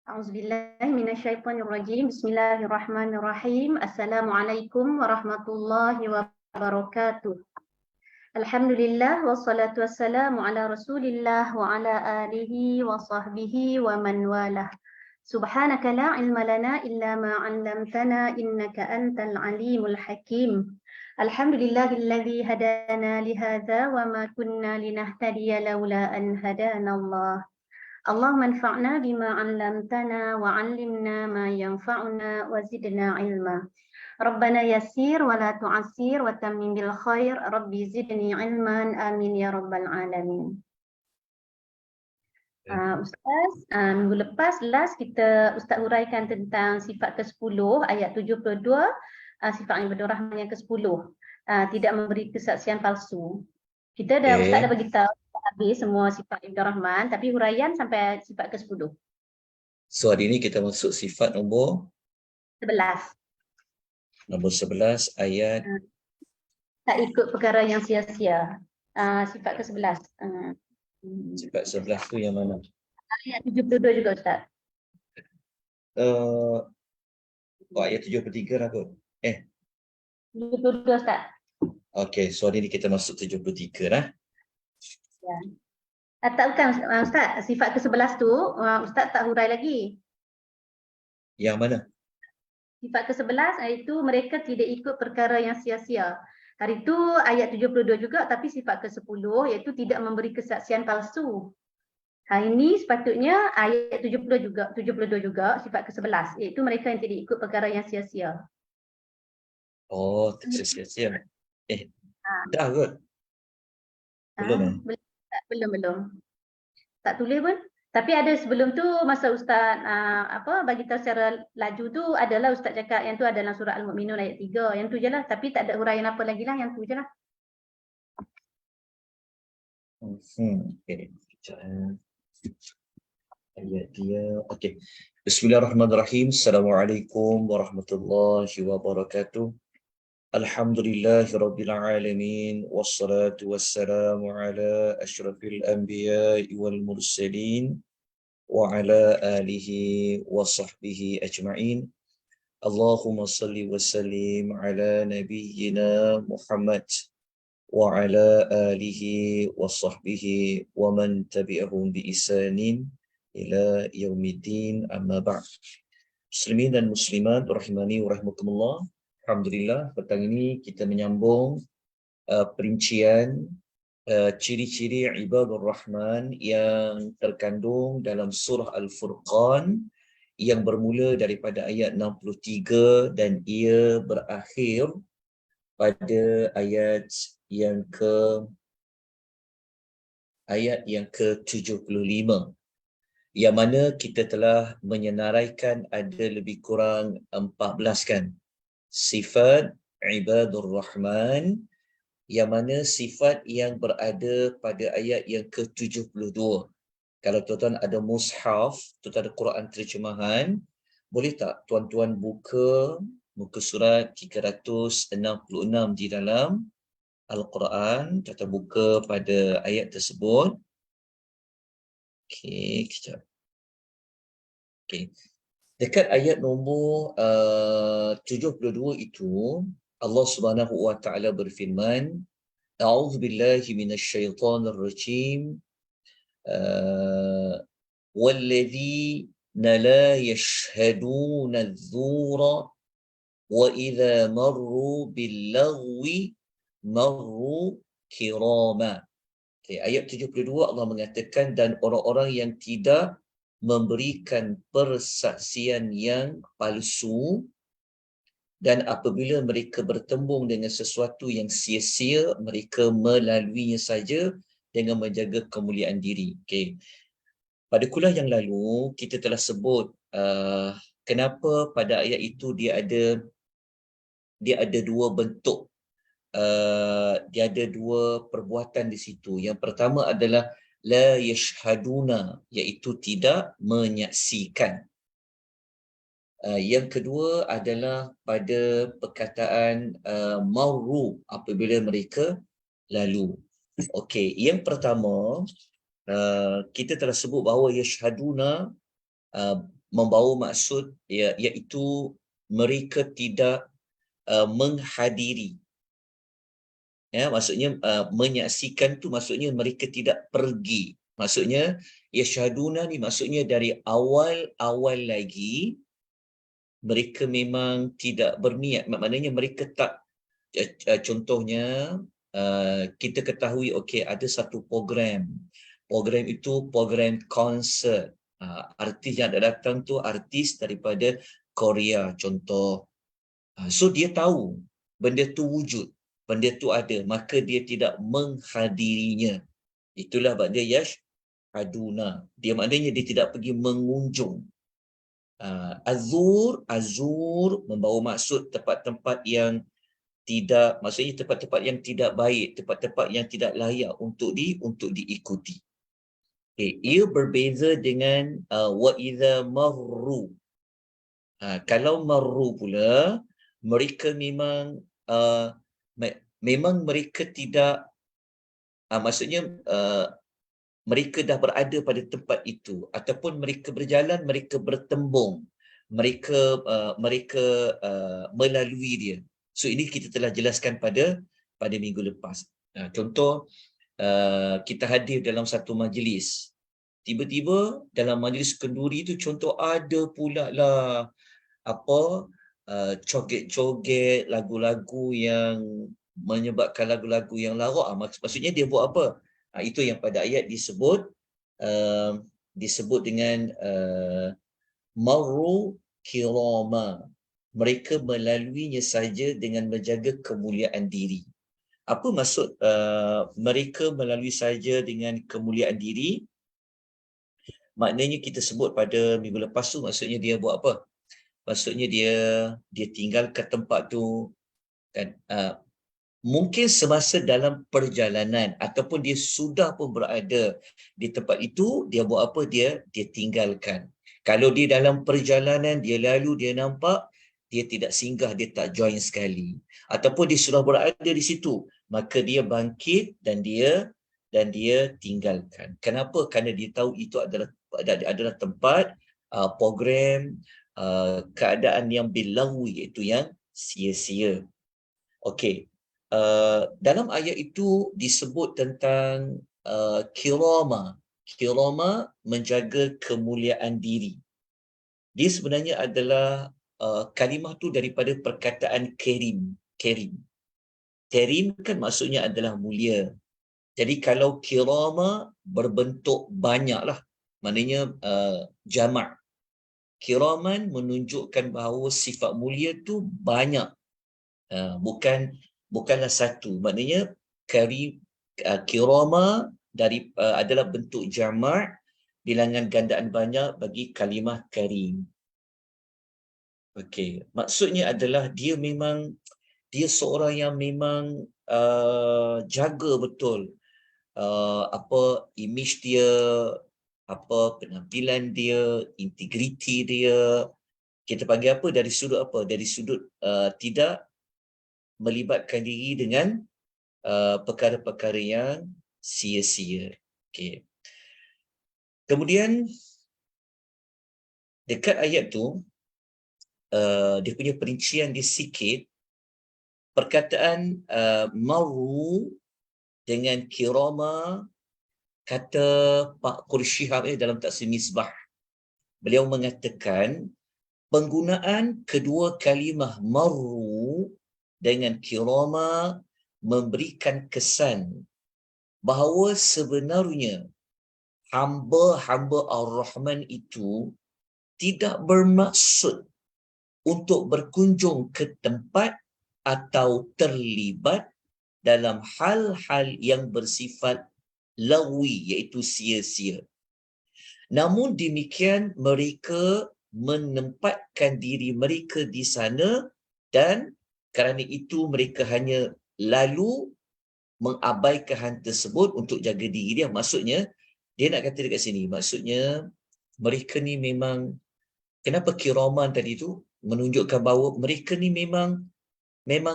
A'udzubillahi minasyaitonirrajim. Bismillahirrahmanirrahim. Assalamualaikum warahmatullahi wabarakatuh. Alhamdulillah wassalatu wassalamu ala Rasulillah wa ala alihi wa sahbihi wa man walah. Subhanaka la ilma lana illa ma 'allamtana innaka antal alimul hakim. Alhamdulillahilladzi hadana li hadza wa ma kunna linahtadiya laula an hadana Allah. Allahumma anfa'na bima 'allamtana wa 'allimna ma yanfa'una wa zidna 'ilma. Rabbana yassir wa la tu'assir wa tammim bil khair. Rabbi zidni 'ilman. Amin ya rabbal alamin. Ustaz, minggu lepas Ustaz huraikan tentang sifat ke-10 ayat 72, sifat ibadur rahman yang ke-10, tidak memberi kesaksian palsu. Ustaz dah bagi tahu habis semua sifat ibadur rahman, tapi huraian sampai sifat ke-10. So hari ini kita masuk sifat nombor 11. Nombor 11 ayat tak ikut perkara yang sia-sia. Sifat ke-11. Sifat 11 tu yang mana? Ayat 72 juga Ustaz. Ayat 73 lah kot. 72 Ustaz. Okey, so hari ini kita masuk 73 lah. Ya. Tak bukan Ustaz, sifat ke-11 tu Ustaz tak hurai lagi. Yang mana? Sifat ke-11 iaitu mereka tidak ikut perkara yang sia-sia. Hari itu ayat 72 juga, tapi sifat ke-10 iaitu tidak memberi kesaksian palsu. Hari ini sepatutnya ayat 72 juga sifat ke-11 iaitu mereka yang tidak ikut perkara yang sia-sia. Oh, sia-sia. Dah kot? Belum Belum. Tak tulis pun. Tapi ada sebelum tu masa Ustaz bagi tahu secara laju tu adalah Ustaz cakap yang tu adalah surah Al-Mu'minun ayat 3. Yang tu je lah. Tapi tak ada huraian apa lagi lah. Yang tu je lah. Okay. Ayat dia. Okay. Bismillahirrahmanirrahim. Assalamualaikum warahmatullahi wabarakatuh. Alhamdulillahirabbil alamin wassalatu wassalamu ala asyrafil anbiya'i wal mursalin wa ala alihi wa sahbihi ajma'in. Allahumma salli wa sallim ala nabiyyina Muhammad wa ala alihi wa sahbihi wa man tabi'ahum bi ihsanin ila yaumiddin, amma ba'd. Muslimin dan muslimat rahimani wa rahimakumullah. Alhamdulillah, petang ini kita menyambung perincian ciri-ciri ibadur rahman yang terkandung dalam surah Al-Furqan yang bermula daripada ayat 63 dan ia berakhir pada ayat yang ke-75, yang mana kita telah menyenaraikan ada lebih kurang 14 kan sifat ibadur rahman, yang mana sifat yang berada pada ayat yang ke-72. Kalau tuan-tuan ada mushaf, tuan-tuan ada Quran terjemahan, boleh tak tuan-tuan buka muka surat 366 di dalam Al-Quran, tuan-tuan buka pada ayat tersebut. Okey, kejap. Okey. Dekat ayat nombor 72 itu, Allah Subhanahu wa taala berfirman, A'udzubillahi minasyaitonir rajim. Walladzina la yashhaduna adh-dhura wa idza marru bil-laghwi marru kirama. Okay, ayat 72 Allah mengatakan, dan orang-orang yang tidak memberikan persaksian yang palsu, dan apabila mereka bertembung dengan sesuatu yang sia-sia, mereka melaluinya saja dengan menjaga kemuliaan diri. Okay. Pada kuliah yang lalu kita telah sebut kenapa pada ayat itu dia ada dua bentuk, dia ada dua perbuatan di situ. Yang pertama adalah la yashhaduna, iaitu tidak menyaksikan. Yang kedua adalah pada perkataan marru, apabila mereka lalu. Okey, yang pertama kita telah sebut bahawa yashhaduna membawa maksud iaitu mereka tidak menghadiri. Ya, maksudnya menyaksikan tu maksudnya mereka tidak pergi. Maksudnya yashhaduna ni maksudnya dari awal lagi mereka memang tidak berniat. Maknanya mereka tak contohnya kita ketahui okey ada satu program. Program itu program konsert. Artis yang datang tu artis daripada Korea contoh. So dia tahu benda tu wujud, benda tu ada, maka dia tidak menghadirinya. Itulah makna yashhaduna. Dia maknanya dia tidak pergi mengunjung. Azur membawa maksud tempat-tempat yang tidak, maksudnya tempat-tempat yang tidak baik, tempat-tempat yang tidak layak untuk diikuti. Okay. Ia berbeza dengan wa idza marru. Kalau marru pula, mereka memang memang mereka tidak maksudnya mereka dah berada pada tempat itu ataupun mereka berjalan, mereka bertembung, mereka melalui dia. So ini kita telah jelaskan pada minggu lepas. Contoh kita hadir dalam satu majlis. Tiba-tiba dalam majlis kenduri itu contoh ada pula lah coget-coget lagu-lagu yang menyebabkan lagu-lagu yang larak. Maksudnya dia buat apa? Itu yang pada ayat disebut dengan marru kirama. Mereka melaluinya saja dengan menjaga kemuliaan diri. Apa maksud mereka melalui saja dengan kemuliaan diri? Maknanya kita sebut pada minggu lepas tu, maksudnya dia buat apa? Maksudnya dia tinggal ke tempat tu kan, mungkin semasa dalam perjalanan ataupun dia sudah pun berada di tempat itu, dia buat apa? Dia tinggalkan. Kalau dia dalam perjalanan, dia lalu, dia nampak, dia tidak singgah, dia tak join sekali. Ataupun dia sudah berada di situ, maka dia bangkit dan dia tinggalkan. Kenapa? Kerana dia tahu itu adalah tempat program keadaan yang bilawi, iaitu yang sia-sia. Okey. Dalam ayat itu disebut tentang kirama. Kirama menjaga kemuliaan diri. Dia sebenarnya adalah kalimah tu daripada perkataan kerim. Kerim kan maksudnya adalah mulia. Jadi kalau kirama berbentuk banyak lah. Maknanya jamak. Kiraman menunjukkan bahawa sifat mulia tu banyak. Bukanlah satu. Maknanya kirama adalah bentuk jamak, bilangan gandaan banyak bagi kalimah karim. Okey, maksudnya adalah dia seorang yang memang jaga betul image dia, penampilan dia, integriti dia. Kita panggil apa? Dari sudut apa? Dari sudut tidak melibatkan diri dengan perkara-perkara yang sia-sia. Okey. Kemudian dekat ayat tu dia punya perincian dia sikit. Perkataan maru dengan kirama, kata Pak Qursyihab dalam Tafsir Misbah. Beliau mengatakan penggunaan kedua kalimah maru dengan kirama memberikan kesan bahawa sebenarnya hamba-hamba Ar-Rahman itu tidak bermaksud untuk berkunjung ke tempat atau terlibat dalam hal-hal yang bersifat lawi, iaitu sia-sia. Namun demikian mereka menempatkan diri mereka di sana dan kerana itu mereka hanya lalu mengabaikan hal tersebut untuk jaga diri dia. Maksudnya, dia nak kata dekat sini, maksudnya mereka ni memang, kenapa kiraman tadi tu menunjukkan bahawa mereka ni memang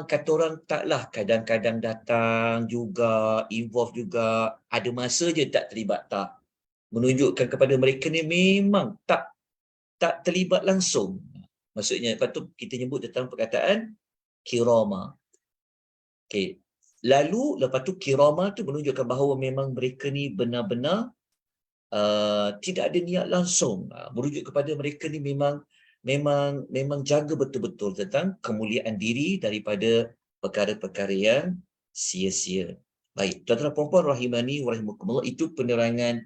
kata orang taklah kadang-kadang datang juga, involve juga, ada masa je tak terlibat, tak. Menunjukkan kepada mereka ni memang tak tak terlibat langsung. Maksudnya, lepas tu kita nyebut tentang perkataan kirama. Okay. Lalu, lepas tu kirama tu menunjukkan bahawa memang mereka ni benar-benar tidak ada niat langsung. Merujuk kepada mereka ni memang jaga betul-betul tentang kemuliaan diri daripada perkara-perkara yang sia-sia. Baik, tuan-tuan puan-puan rahimani wa rahimakumullah, itu penerangan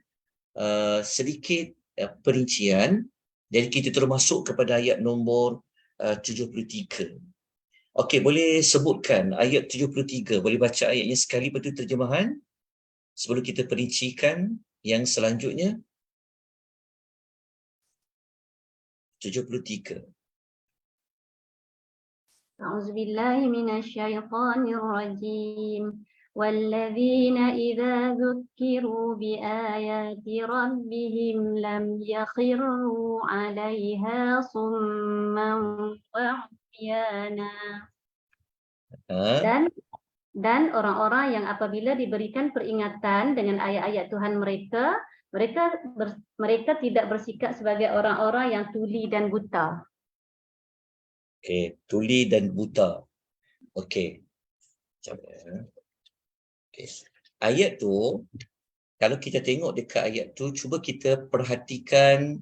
sedikit perincian. Jadi kita termasuk kepada ayat nombor 73. Okey, boleh sebutkan ayat 73. Boleh baca ayatnya sekali, lepas tu terjemahan sebelum kita perincikan yang selanjutnya. 73. A'udzubillahi minasyaitonir rajim. والذين إذا ذكروا بآيات ربهم لم يخروا عليها صما وعميانا. Dan orang-orang yang apabila diberikan peringatan dengan ayat-ayat Tuhan mereka, mereka tidak bersikap sebagai orang-orang yang tuli dan buta. Okey, tuli dan buta. Okey. Okay. Ayat tu, kalau kita tengok dekat ayat tu, cuba kita perhatikan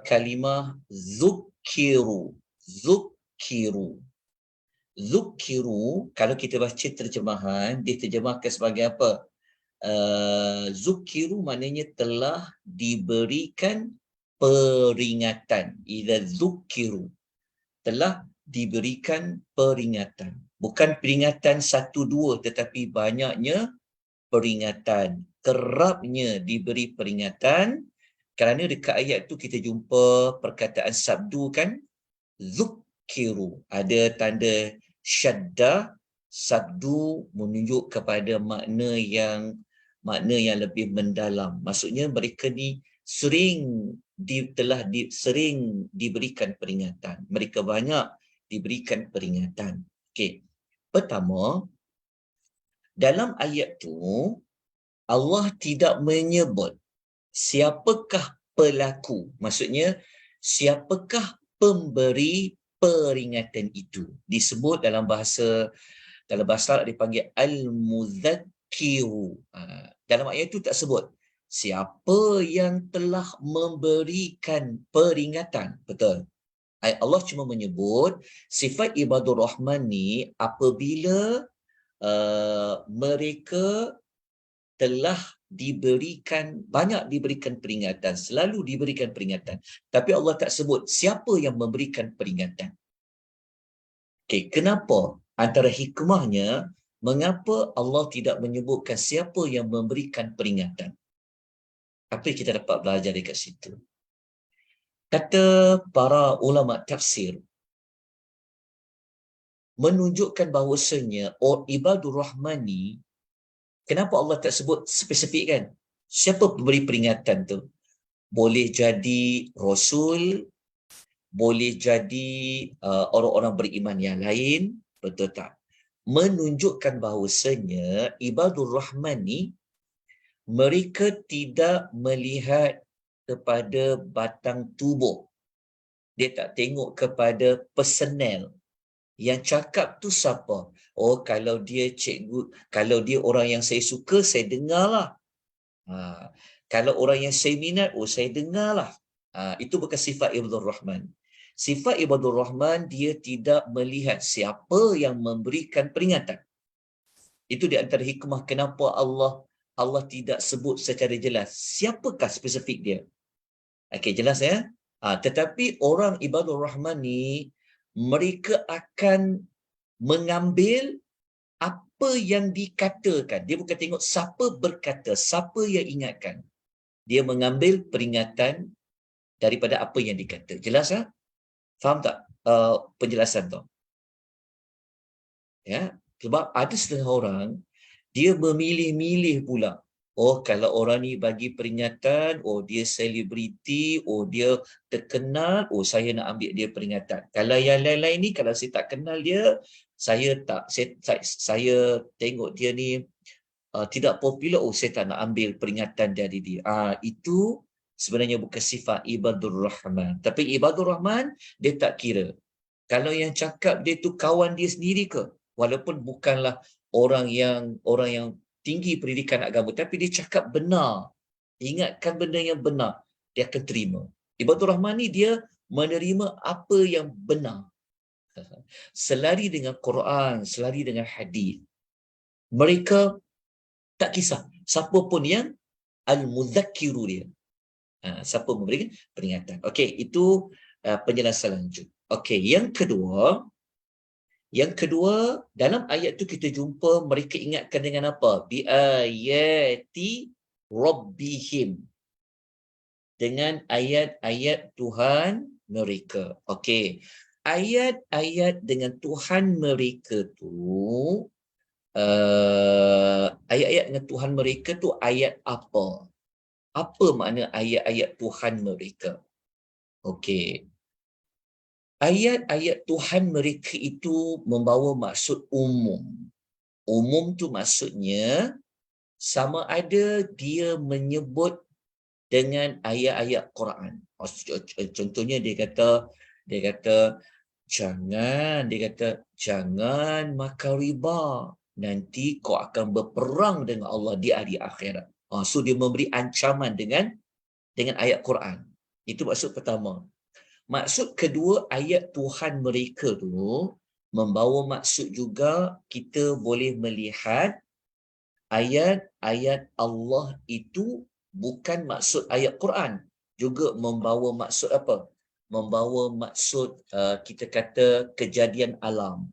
kalimah zukiru. Zukiru. Zukiru, kalau kita baca terjemahan, dia terjemahkan sebagai apa? Zukiru maknanya telah diberikan peringatan. Idza zukiru, telah diberikan peringatan. Bukan peringatan 1-2, tetapi banyaknya peringatan. Kerapnya diberi peringatan, kerana dekat ayat tu kita jumpa perkataan sabdu kan? Zukiru. Ada tanda syaddah, sabdu menunjuk kepada makna yang lebih mendalam. Maksudnya mereka ni sering diberikan peringatan. Mereka banyak diberikan peringatan. Okey. Pertama, dalam ayat tu Allah tidak menyebut siapakah pelaku. Maksudnya siapakah pemberi peringatan itu. Disebut dalam bahasa Arab dipanggil al-mudzakiru. Dalam ayat itu tak sebut siapa yang telah memberikan peringatan. Betul. Allah cuma menyebut sifat ibadur rahman ni apabila mereka telah banyak diberikan peringatan, selalu diberikan peringatan. Tapi Allah tak sebut siapa yang memberikan peringatan. Okey, kenapa? Antara hikmahnya, mengapa Allah tidak menyebutkan siapa yang memberikan peringatan? Apa yang kita dapat belajar dekat situ? Kata para ulama tafsir, menunjukkan bahawasanya ibadur rahman ni, kenapa Allah tak sebut spesifik kan? Siapa pemberi peringatan tu? Boleh jadi Rasul, boleh jadi orang-orang beriman yang lain, betul tak? Menunjukkan bahawasanya ibadur rahman ni, mereka tidak melihat kepada batang tubuh. Dia tak tengok kepada personel. Yang cakap tu siapa? Oh, kalau dia cikgu, kalau dia orang yang saya suka, saya dengarlah. Kalau orang yang saya minat, saya dengarlah. Itu bukan sifat ibadur rahman. Sifat ibadur rahman, dia tidak melihat siapa yang memberikan peringatan. Itu di antara hikmah kenapa Allah tidak sebut secara jelas siapakah spesifik dia. Okey, jelas ya? Tetapi orang ibadur rahman ni, mereka akan mengambil apa yang dikatakan. Dia bukan tengok siapa berkata, siapa yang ingatkan. Dia mengambil peringatan daripada apa yang dikata. Jelas ya? Faham tak penjelasan tu? Ya, sebab ada setengah orang, dia memilih-milih pula. Oh, kalau orang ni bagi peringatan, dia selebriti, dia terkenal, saya nak ambil dia peringatan. Kalau yang lain-lain ni, kalau saya tak kenal dia, saya tengok dia ni tidak popular, saya tak nak ambil peringatan dari dia. Itu sebenarnya bukan sifat ibadur rahman. Tapi ibadur rahman dia tak kira. Kalau yang cakap dia tu kawan dia sendiri ke? Walaupun bukanlah orang yang tinggi pendidikan agama, tapi dia cakap benar. Ingatkan benda yang benar, dia akan terima. Ibadur rahman ni dia menerima apa yang benar. Selari dengan Quran, selari dengan hadis. Mereka tak kisah siapa pun yang al-mudzakiru dia. Siapa memberikan peringatan. Okey, itu penjelasan lanjut. Okey, yang kedua dalam ayat tu kita jumpa mereka ingatkan dengan apa? Bi ayati rabbihim, dengan ayat-ayat Tuhan mereka. Okey. Ayat-ayat dengan Tuhan mereka tu ayat-ayat dengan Tuhan mereka tu ayat apa? Apa makna ayat-ayat Tuhan mereka? Okey. Ayat-ayat Tuhan mereka itu membawa maksud umum. Umum tu maksudnya sama ada dia menyebut dengan ayat-ayat Quran. Contohnya dia kata jangan makan riba, nanti kau akan berperang dengan Allah di hari akhirat. So dia memberi ancaman dengan ayat Quran. Itu maksud pertama. Maksud kedua, ayat Tuhan mereka tu membawa maksud juga kita boleh melihat ayat-ayat Allah itu bukan maksud ayat Quran. Juga membawa maksud apa? Membawa maksud kita kata kejadian alam.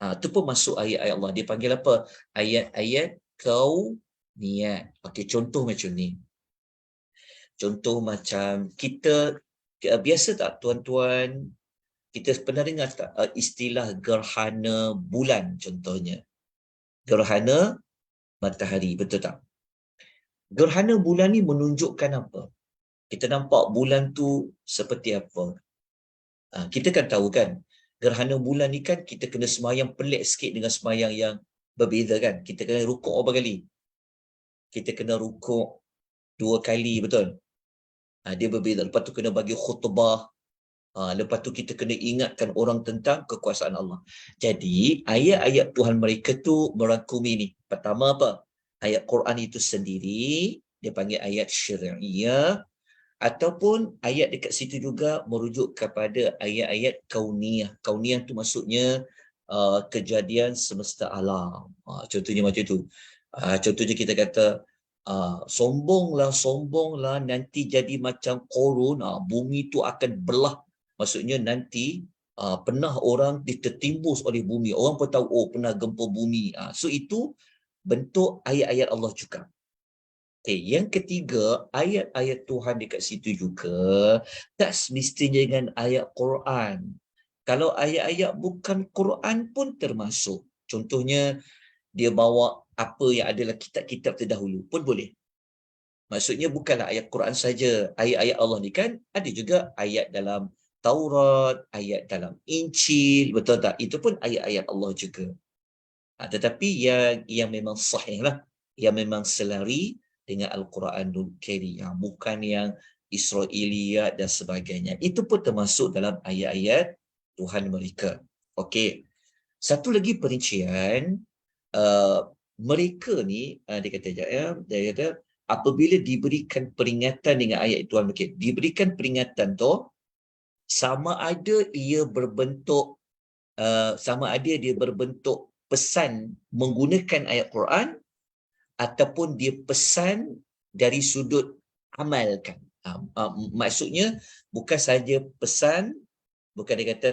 Itu pun masuk ayat-ayat Allah. Dia panggil apa? Ayat-ayat kauniyat. Okey, contoh macam ni. Contoh macam kita, biasa tak tuan-tuan, kita pernah dengar tak istilah gerhana bulan contohnya? Gerhana matahari, betul tak? Gerhana bulan ni menunjukkan apa? Kita nampak bulan tu seperti apa? Kita kan tahu kan, gerhana bulan ni kan kita kena semayang pelik sikit dengan semayang yang berbeza kan? Kita kena rukuk berapa kali? Kita kena rukuk 2 kali, betul? Dia berbeza. Lepas tu kena bagi khutbah. Lepas tu kita kena ingatkan orang tentang kekuasaan Allah. Jadi ayat-ayat Tuhan mereka tu merangkumi ni. Pertama apa? Ayat Quran itu sendiri, dia panggil ayat syariah, ataupun ayat dekat situ juga merujuk kepada ayat-ayat kauniyah. Kauniyah tu maksudnya kejadian semesta alam. Contohnya macam tu. Contohnya kita kata sombonglah nanti jadi macam korun, bumi tu akan belah. Maksudnya nanti pernah orang tertimbus oleh bumi. Orang pun tahu, pernah gempa bumi. So itu bentuk ayat-ayat Allah juga. Okay, yang ketiga, ayat-ayat Tuhan dekat situ juga tak semestinya dengan ayat Quran. Kalau ayat-ayat bukan Quran pun termasuk. Contohnya, dia bawa apa yang adalah kitab-kitab terdahulu pun boleh. Maksudnya bukanlah ayat Quran saja. Ayat-ayat Allah ni kan ada juga ayat dalam Taurat, ayat dalam Injil, betul tak? Itu pun ayat-ayat Allah juga. Tetapi yang memang sahih lah, yang memang selari dengan Al-Quranul Karim, bukan yang Israiliyat dan sebagainya. Itu pun termasuk dalam ayat-ayat Tuhan mereka. Okey. Satu lagi perincian, mereka ni, dia kata, apabila diberikan peringatan dengan ayat Tuhan mereka, diberikan peringatan tu, sama ada dia berbentuk pesan menggunakan ayat Quran, ataupun dia pesan dari sudut amalkan. Maksudnya bukan saja pesan, bukan dia kata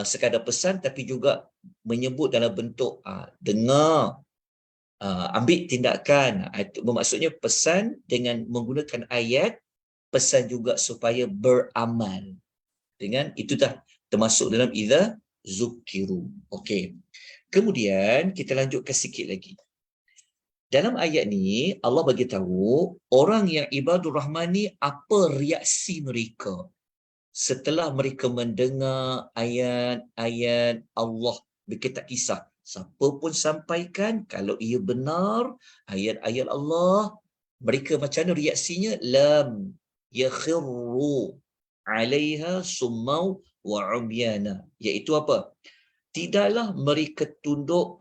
sekadar pesan, tapi juga menyebut dalam bentuk dengar, ambil tindakan. Itu bermaksudnya pesan dengan menggunakan ayat, pesan juga supaya beramal. Dengan itu dah termasuk dalam idza zukiru. Okey. Kemudian kita lanjutkan sikit lagi. Dalam ayat ni Allah bagi tahu orang yang ibadur rahman ni apa reaksi mereka setelah mereka mendengar ayat-ayat Allah. Mereka tak kisah siapa pun sampaikan, kalau ia benar ayat-ayat Allah, mereka macam mana reaksinya? Lam yakhirru 'alaiha summau wa 'umyana, iaitu apa? Tidaklah mereka tunduk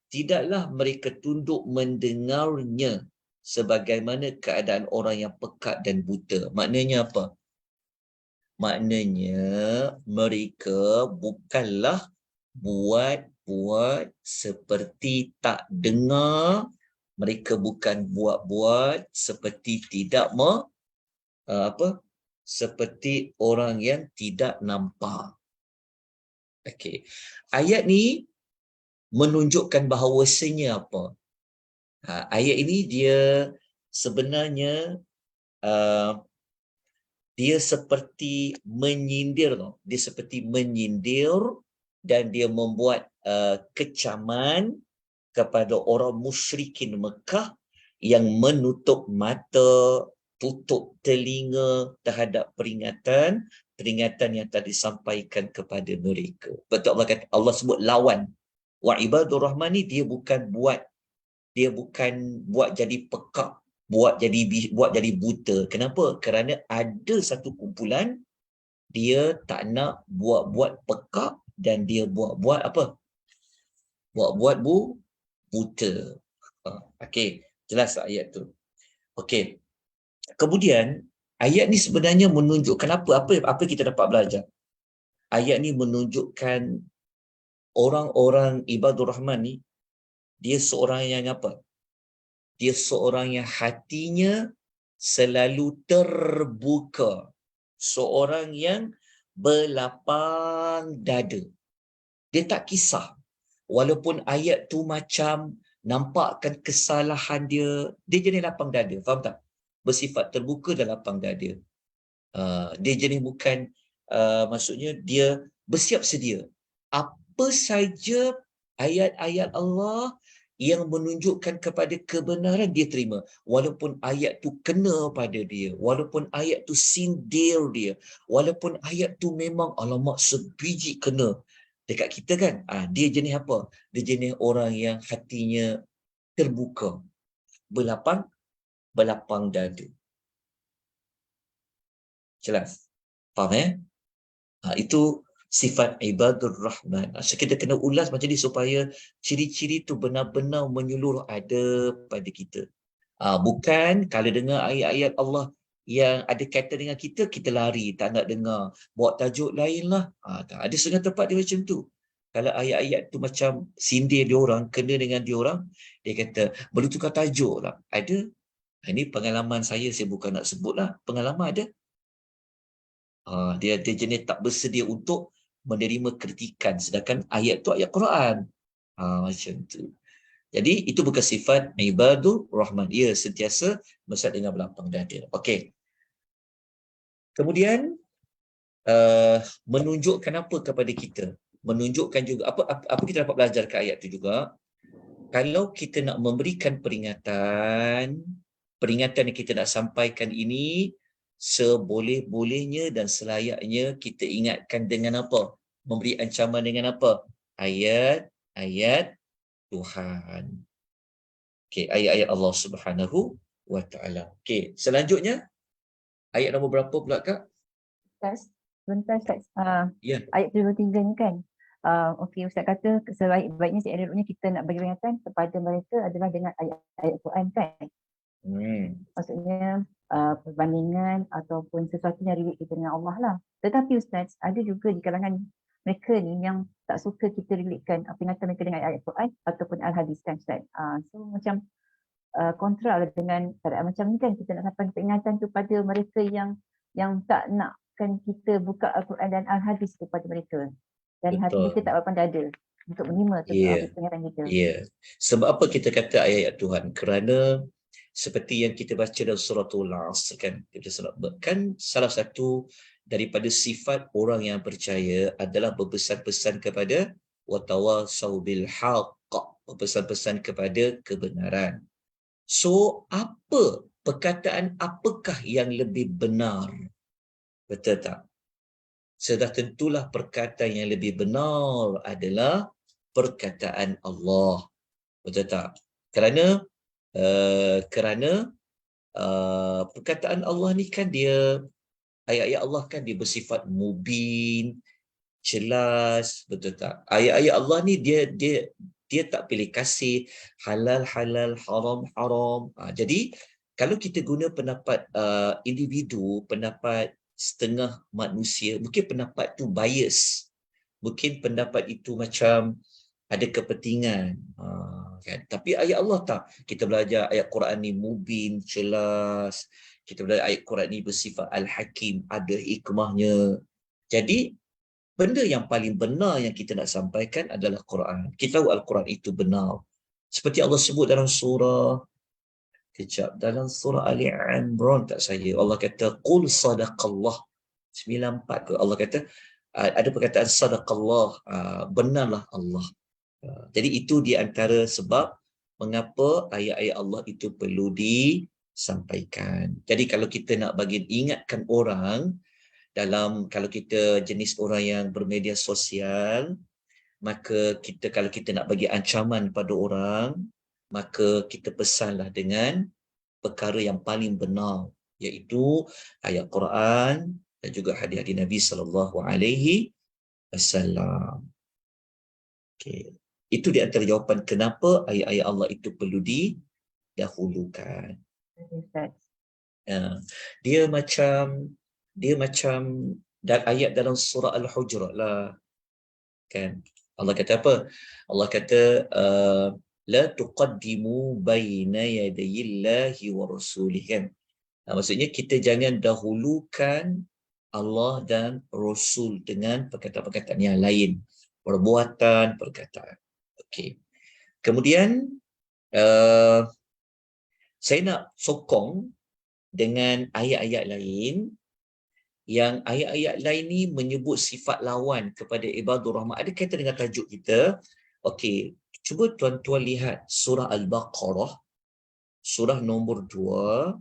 tidaklah mereka tunduk mendengarnya sebagaimana keadaan orang yang pekat dan buta. Maknanya apa? Maknanya mereka bukanlah buat seperti tak dengar, mereka bukan buat seperti tidak seperti orang yang tidak nampak. Okey. Ayat ni menunjukkan bahawasanya apa? Ayat ini dia sebenarnya dia seperti menyindir tau. Dia seperti menyindir dan dia membuat kecaman kepada orang musyrikin Mekah yang menutup mata, tutup telinga terhadap peringatan yang tadi disampaikan kepada mereka. Betul Allah kata, Allah sebut lawan. Wa ibadur rahman ni dia bukan buat jadi pekak, buat jadi buta. Kenapa? Kerana ada satu kumpulan dia tak nak buat pekak dan dia buat apa? Buat buta. Okey, jelas ayat tu. Okey. Kemudian ayat ni sebenarnya menunjukkan apa kita dapat belajar. Ayat ni menunjukkan orang-orang ibadur rahman ni dia seorang yang apa? Dia seorang yang hatinya selalu terbuka. Seorang yang berlapang dada. Dia tak kisah. Walaupun ayat tu macam nampakkan kesalahan dia, dia jenis lapang dada. Faham tak? Bersifat terbuka dan lapang dada. Dia jenis bukan, maksudnya dia bersiap sedia. Apa saja ayat-ayat Allah yang menunjukkan kepada kebenaran dia terima. Walaupun ayat tu kena pada dia. Walaupun ayat tu sindir dia. Walaupun ayat tu memang alamak sebiji kena dekat kita kan. Dia jenis apa? Dia jenis orang yang hatinya terbuka. Berlapang dada. Jelas? Faham itu sifat ibadur rahman. So kita kena ulas macam ni supaya ciri-ciri tu benar-benar menyeluruh ada pada kita. Bukan kalau dengar ayat-ayat Allah yang ada kaitan dengan kita, kita lari, tak nak dengar. Buat tajuk lain lah. Ada setengah tempat dia macam tu. Kalau ayat-ayat tu macam sindir dia orang, kena dengan dia orang, dia kata, boleh tukar tajuk lah. Ada. Ini pengalaman saya bukan nak sebut lah. Pengalaman ada. Dia jenis tak bersedia untuk menerima kritikan, sedangkan ayat tu ayat Quran. Macam tu. Jadi itu bukan sifat ibadur rahman. Ia sentiasa bersat dengan berlapang dada. Okey. Kemudian menunjukkan apa kepada kita? Menunjukkan juga apa kita dapat belajar ke ayat tu juga. Kalau kita nak memberikan peringatan yang kita nak sampaikan ini, seboleh-bolehnya dan selayaknya kita ingatkan dengan apa? Memberi ancaman dengan apa? Ayat-ayat Tuhan. Okey, ayat-ayat Allah Subhanahu wa taala. Okey, selanjutnya ayat nombor berapa pula Kak? Sebentar Ustaz. Ya. Ayat 73 ni kan. Okey, Ustaz kata sebaik-baiknya seeloknya kita nak bagi peringatan kepada mereka adalah dengan ayat-ayat Quran kan. Maksudnya perbandingan ataupun sesuatu yang relate kita dengan Allah lah. Tetapi Ustaz, ada juga di kalangan mereka ni yang tak suka kita relatekan peringatan mereka dengan ayat Quran ataupun Al-Hadis kan Ustaz. So macam kontra lah dengan keadaan macam ni kan, kita nak sampaikan peringatan tu pada mereka yang tak nakkan kita buka Al-Quran dan Al-Hadis kepada mereka. Dan hati kita tak lapang dada untuk menerima peringatan kita. Ya. Sebab apa kita kata ayat-ayat Tuhan? Kerana seperti yang kita baca dalam suratul Asr kan, kan salah satu daripada sifat orang yang percaya adalah berpesan-pesan kepada watawasau bil haqq, berpesan-pesan kepada kebenaran. So perkataan apakah yang lebih benar? Betul tak? Sudah tentulah perkataan yang lebih benar adalah perkataan Allah. Betul tak? Kerana perkataan Allah ni kan dia, ayat-ayat Allah kan dia bersifat mubin, jelas, betul tak? Ayat-ayat Allah ni dia tak pilih kasih, halal halal, haram haram. Jadi kalau kita guna pendapat individu, pendapat setengah manusia, mungkin pendapat tu bias, mungkin pendapat itu macam ada kepentingan, kan? Tapi ayat Allah tak. Kita belajar ayat Quran ni mubin, jelas. Kita belajar ayat Quran ni bersifat al-hakim, ada hikmahnya. Jadi benda yang paling benar yang kita nak sampaikan adalah Quran. Kita tahu Al-Quran itu benar. Seperti Allah sebut dalam surah, dalam surah Ali Imran tak saya, Allah kata qul sadaqallah 94 ke, Allah kata ada perkataan sadaqallah, benarlah Allah. Jadi itu di antara sebab mengapa ayat-ayat Allah itu perlu disampaikan. Jadi kalau kita nak bagi ingatkan orang, kalau kita jenis orang yang bermedia sosial, maka kita kalau kita nak bagi ancaman pada orang, maka kita pesanlah dengan perkara yang paling benar, iaitu ayat Quran dan juga hadis-hadis Nabi SAW. Okay. Itu di antara jawapan kenapa ayat-ayat Allah itu perlu didahulukan. Dia macam dan ayat dalam surah Al-Hujurat lah, kan? Allah kata apa? Allah kata la tuqaddimu baina yadayillahi wa rasulih, kan? Maksudnya kita jangan dahulukan Allah dan Rasul dengan perkataan-perkataan yang lain, perbuatan, perkataan. Okey. Kemudian saya nak sokong dengan ayat-ayat lain, yang ayat-ayat lain ni menyebut sifat lawan kepada ibadur rahman. Ada kaitan dengan tajuk kita. Okey, cuba tuan-tuan lihat surah Al-Baqarah, surah nombor 2,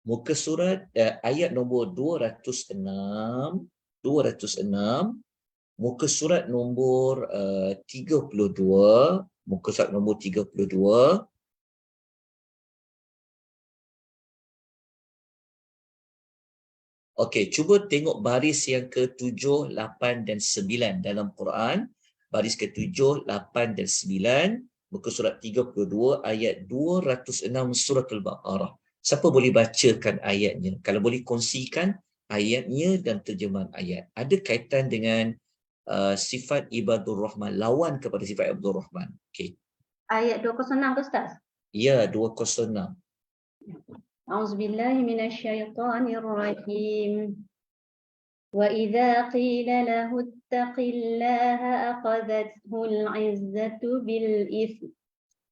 muka surat ayat nombor 206, muka surat nombor 32, muka surat nombor 32. Okey, cuba tengok baris yang ke-7, 8 dan 9 dalam Quran. Baris ke-7, 8 dan 9, muka surat 32 ayat 206 surah Al-Baqarah. Siapa boleh bacakan ayatnya? Kalau boleh kongsikan ayatnya dan terjemahan ayat. Ada kaitan dengan sifat ibadur rahman, lawan kepada sifat ibadur rahman. Okey. Ayat 206 Ustaz? Ya, 206. A'udzubillahi minasyaitonirrajim. Wa idza qila lahu ittaqillaha akhadhathu al-'izzatu bil ithm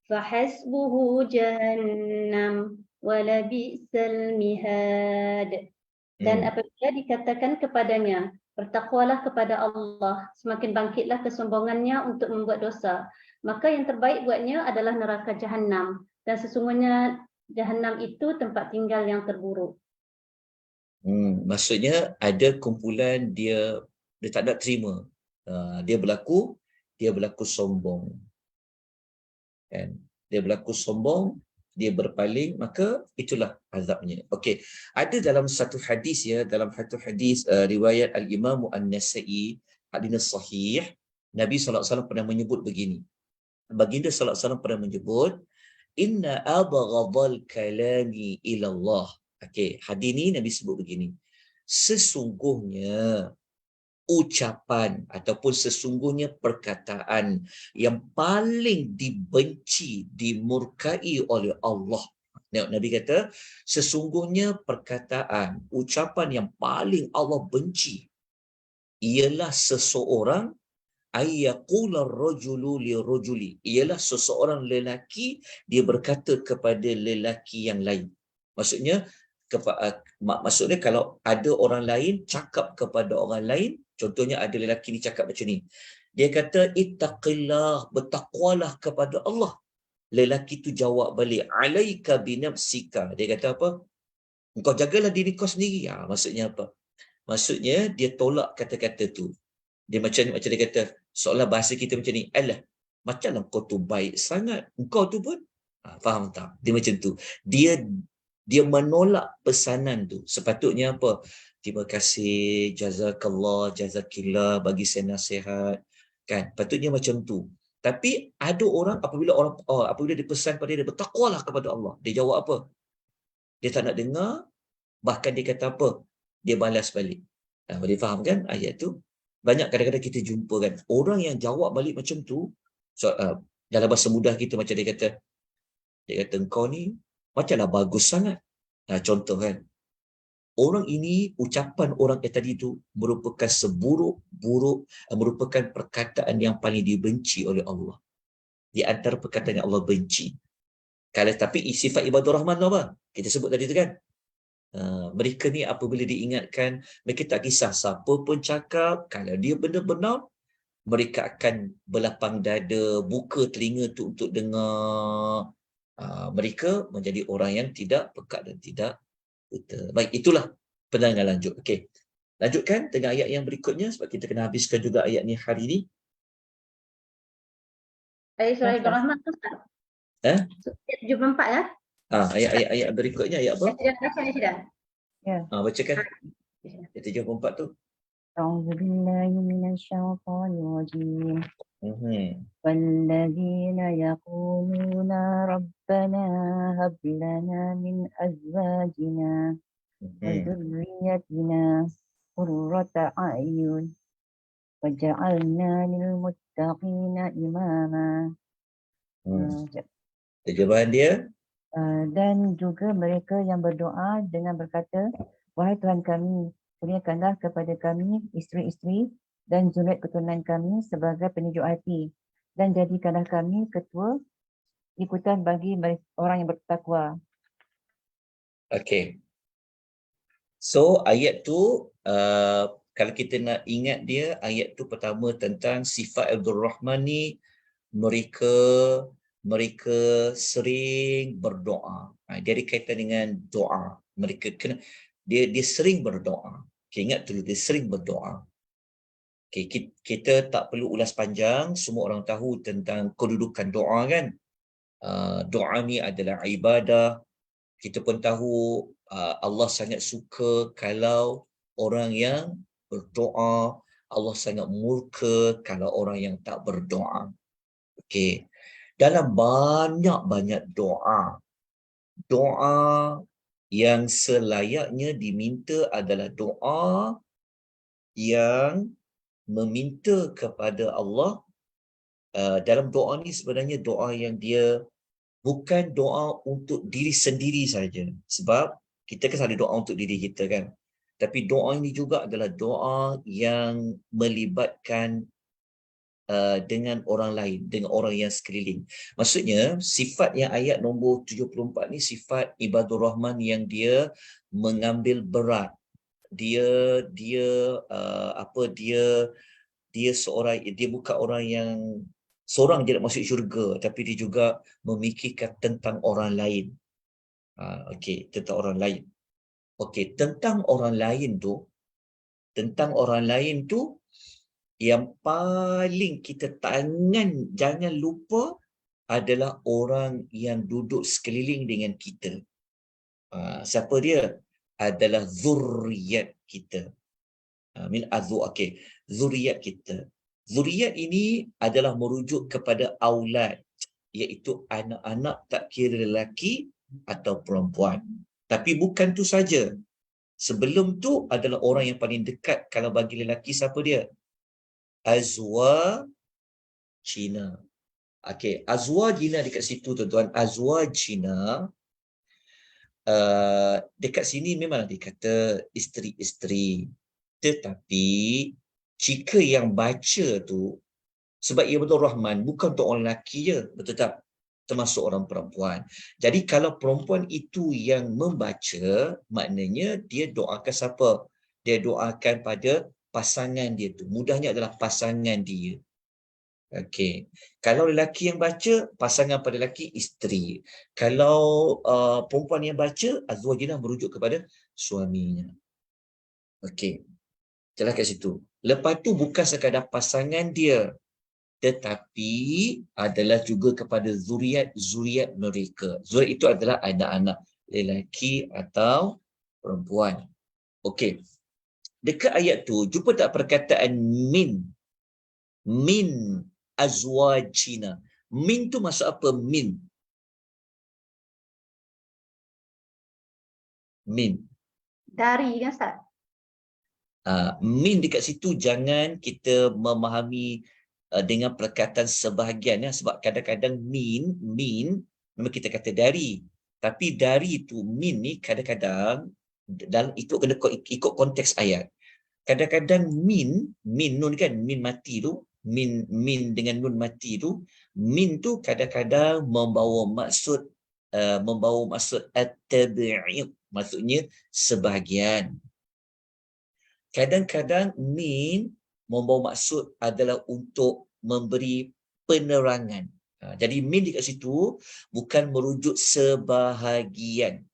fahasbuhu jahannam wa labisal mihad. Dan apabila dikatakan kepadanya, bertakwalah kepada Allah, semakin bangkitlah kesombongannya untuk membuat dosa, maka yang terbaik buatnya adalah neraka Jahannam, dan sesungguhnya Jahannam itu tempat tinggal yang terburuk. Maksudnya ada kumpulan dia tak nak terima. Dia berlaku sombong. Kan? Dia berlaku sombong, dia berpaling, maka itulah azabnya. Okey. Ada dalam satu hadis, ya, dalam satu hadis riwayat Al-Imam An-Nasa'i, hadis sahih, Nabi SAW pernah menyebut begini. Baginda SAW pernah menyebut, inna abghadhal kalami ila Allah. Okey, hadis ni Nabi sebut begini. Sesungguhnya ucapan ataupun sesungguhnya perkataan yang paling dibenci, dimurkai oleh Allah. Nabi kata, sesungguhnya perkataan, ucapan yang paling Allah benci ialah seseorang ayyaqula ar-rajulu li-rajuli, ialah seseorang lelaki dia berkata kepada lelaki yang lain. Maksudnya kalau ada orang lain cakap kepada orang lain, contohnya ada lelaki ni cakap macam ni, dia kata ittaqillah, bertakwalah kepada Allah. Lelaki tu jawab balik, alaika binafsika, dia kata apa? Engkau jagalah diri kau sendiri. Maksudnya apa? Maksudnya dia tolak kata-kata tu. Dia macam dia kata, seolah bahasa kita macam ni, alah, macamlah kau tu baik sangat, engkau tu pun, faham tak? Dia macam tu. Dia Dia menolak pesanan tu. Sepatutnya apa? Terima kasih, jazakallah, jazakillah bagi saya nasihat. Kan? Patutnya macam tu. Tapi ada orang apabila dipesan pada dia, bertakwalah kepada Allah. Dia jawab apa? Dia tak nak dengar, bahkan dia kata apa? Dia balas balik. Boleh faham kan ayat tu? Banyak kadang-kadang kita jumpa kan, orang yang jawab balik macam tu, dalam bahasa mudah kita macam dia kata engkau ni macamlah bagus sangat. Contoh kan, orang ini, ucapan orang yang tadi tu merupakan merupakan perkataan yang paling dibenci oleh Allah. Di antara perkataan yang Allah benci. Tapi sifat ibadur rahman tu apa? Kita sebut tadi tu kan. Mereka ni apabila diingatkan, mereka tak kisah siapa pun cakap, kalau dia benar-benar, mereka akan berlapang dada, buka telinga tu untuk dengar. Mereka menjadi orang yang tidak pekat dan tidak buta. Baik, itulah penerangan lanjut. Okey. Lanjutkan dengan ayat yang berikutnya sebab kita kena habiskan juga ayat ni hari ni. Ayat surah Al-Rahman tu Ustaz. 74 ya? Ayat berikutnya ayat apa? Sudah. Ya. Bacakan. Ayat 74 tu. A'udzubillahi minasyaitonirrajim. Walladzina yaquluna rabbana hab lana min azwajina wa dhurriyyatina qurrata a'yun waj'alna lil muttaqina imama. Terjemahan dia. Dan juga mereka yang berdoa dengan berkata, wahai Tuhan kami, kurniakanlah kepada kami isteri-isteri dan zuriat keturunan kami sebagai penyejuk hati, dan jadikanlah kami ketua ikutan bagi orang yang bertakwa. Okey. So ayat tu, kalau kita nak ingat dia, ayat tu pertama tentang sifat Abdul Rahman ni, mereka sering berdoa. Dia ada kaitan dengan doa. Mereka kena dia sering berdoa. Okay, ingat dulu dia sering berdoa. Okay, kita tak perlu ulas panjang, semua orang tahu tentang kedudukan doa kan. Doa ni adalah ibadah. Kita pun tahu Allah sangat suka kalau orang yang berdoa. Allah sangat murka kalau orang yang tak berdoa. Okey. Dalam banyak-banyak doa yang selayaknya diminta adalah doa yang meminta kepada Allah. Dalam doa ni sebenarnya doa yang dia bukan doa untuk diri sendiri saja. Sebab kita kan selalu doa untuk diri kita kan. Tapi doa ini juga adalah doa yang melibatkan dengan orang lain, dengan orang yang sekeliling. Maksudnya, sifat yang ayat nombor 74 ni sifat ibadur rahman yang dia mengambil berat. Dia bukan orang yang seorang je nak masuk syurga, tapi dia juga memikirkan tentang orang lain. Okey, tentang orang lain. Okey, tentang orang lain tu yang paling kita jangan lupa adalah orang yang duduk sekeliling dengan kita. Siapa dia? Adalah zuriat kita. Zuriat kita. Zuriat ini adalah merujuk kepada aulad, iaitu anak-anak tak kira lelaki atau perempuan. Tapi bukan tu saja. Sebelum tu adalah orang yang paling dekat. Kalau bagi lelaki, siapa dia? Azwajina. Okey, azwajina dekat situ tuan-tuan. Azwajina dekat sini memang dikata isteri-isteri. Tetapi jika yang baca tu, sebab ia betul Rahman, bukan untuk orang lelaki je, betul tak? Termasuk orang perempuan. Jadi kalau perempuan itu yang membaca, maknanya dia doakan siapa? Dia doakan pada pasangan dia tu. Mudahnya adalah pasangan dia. Okey. Kalau lelaki yang baca, pasangan pada lelaki, isteri. Kalau perempuan yang baca, azwajinah merujuk kepada suaminya. Okey. Jelas kat situ. Lepas tu bukan sekadar pasangan dia, tetapi adalah juga kepada zuriat mereka. Zuriat itu adalah anak-anak. lelaki atau perempuan. Okey. Dekat ayat tu jumpa tak perkataan min azwajina. Min tu maksud apa? Min Dari kan Ustaz? Min dekat situ jangan kita memahami dengan perkataan sebahagian, ya, sebab kadang-kadang min memang kita kata dari, tapi dari tu min ni kadang-kadang dalam ikut konteks ayat. Kadang-kadang min nun kan, min mati tu, min dengan nun mati tu, min tu kadang-kadang membawa maksud at-tabi'id, maksudnya sebahagian. Kadang-kadang min membawa maksud adalah untuk memberi penerangan. Jadi min dekat situ bukan merujuk sebahagian,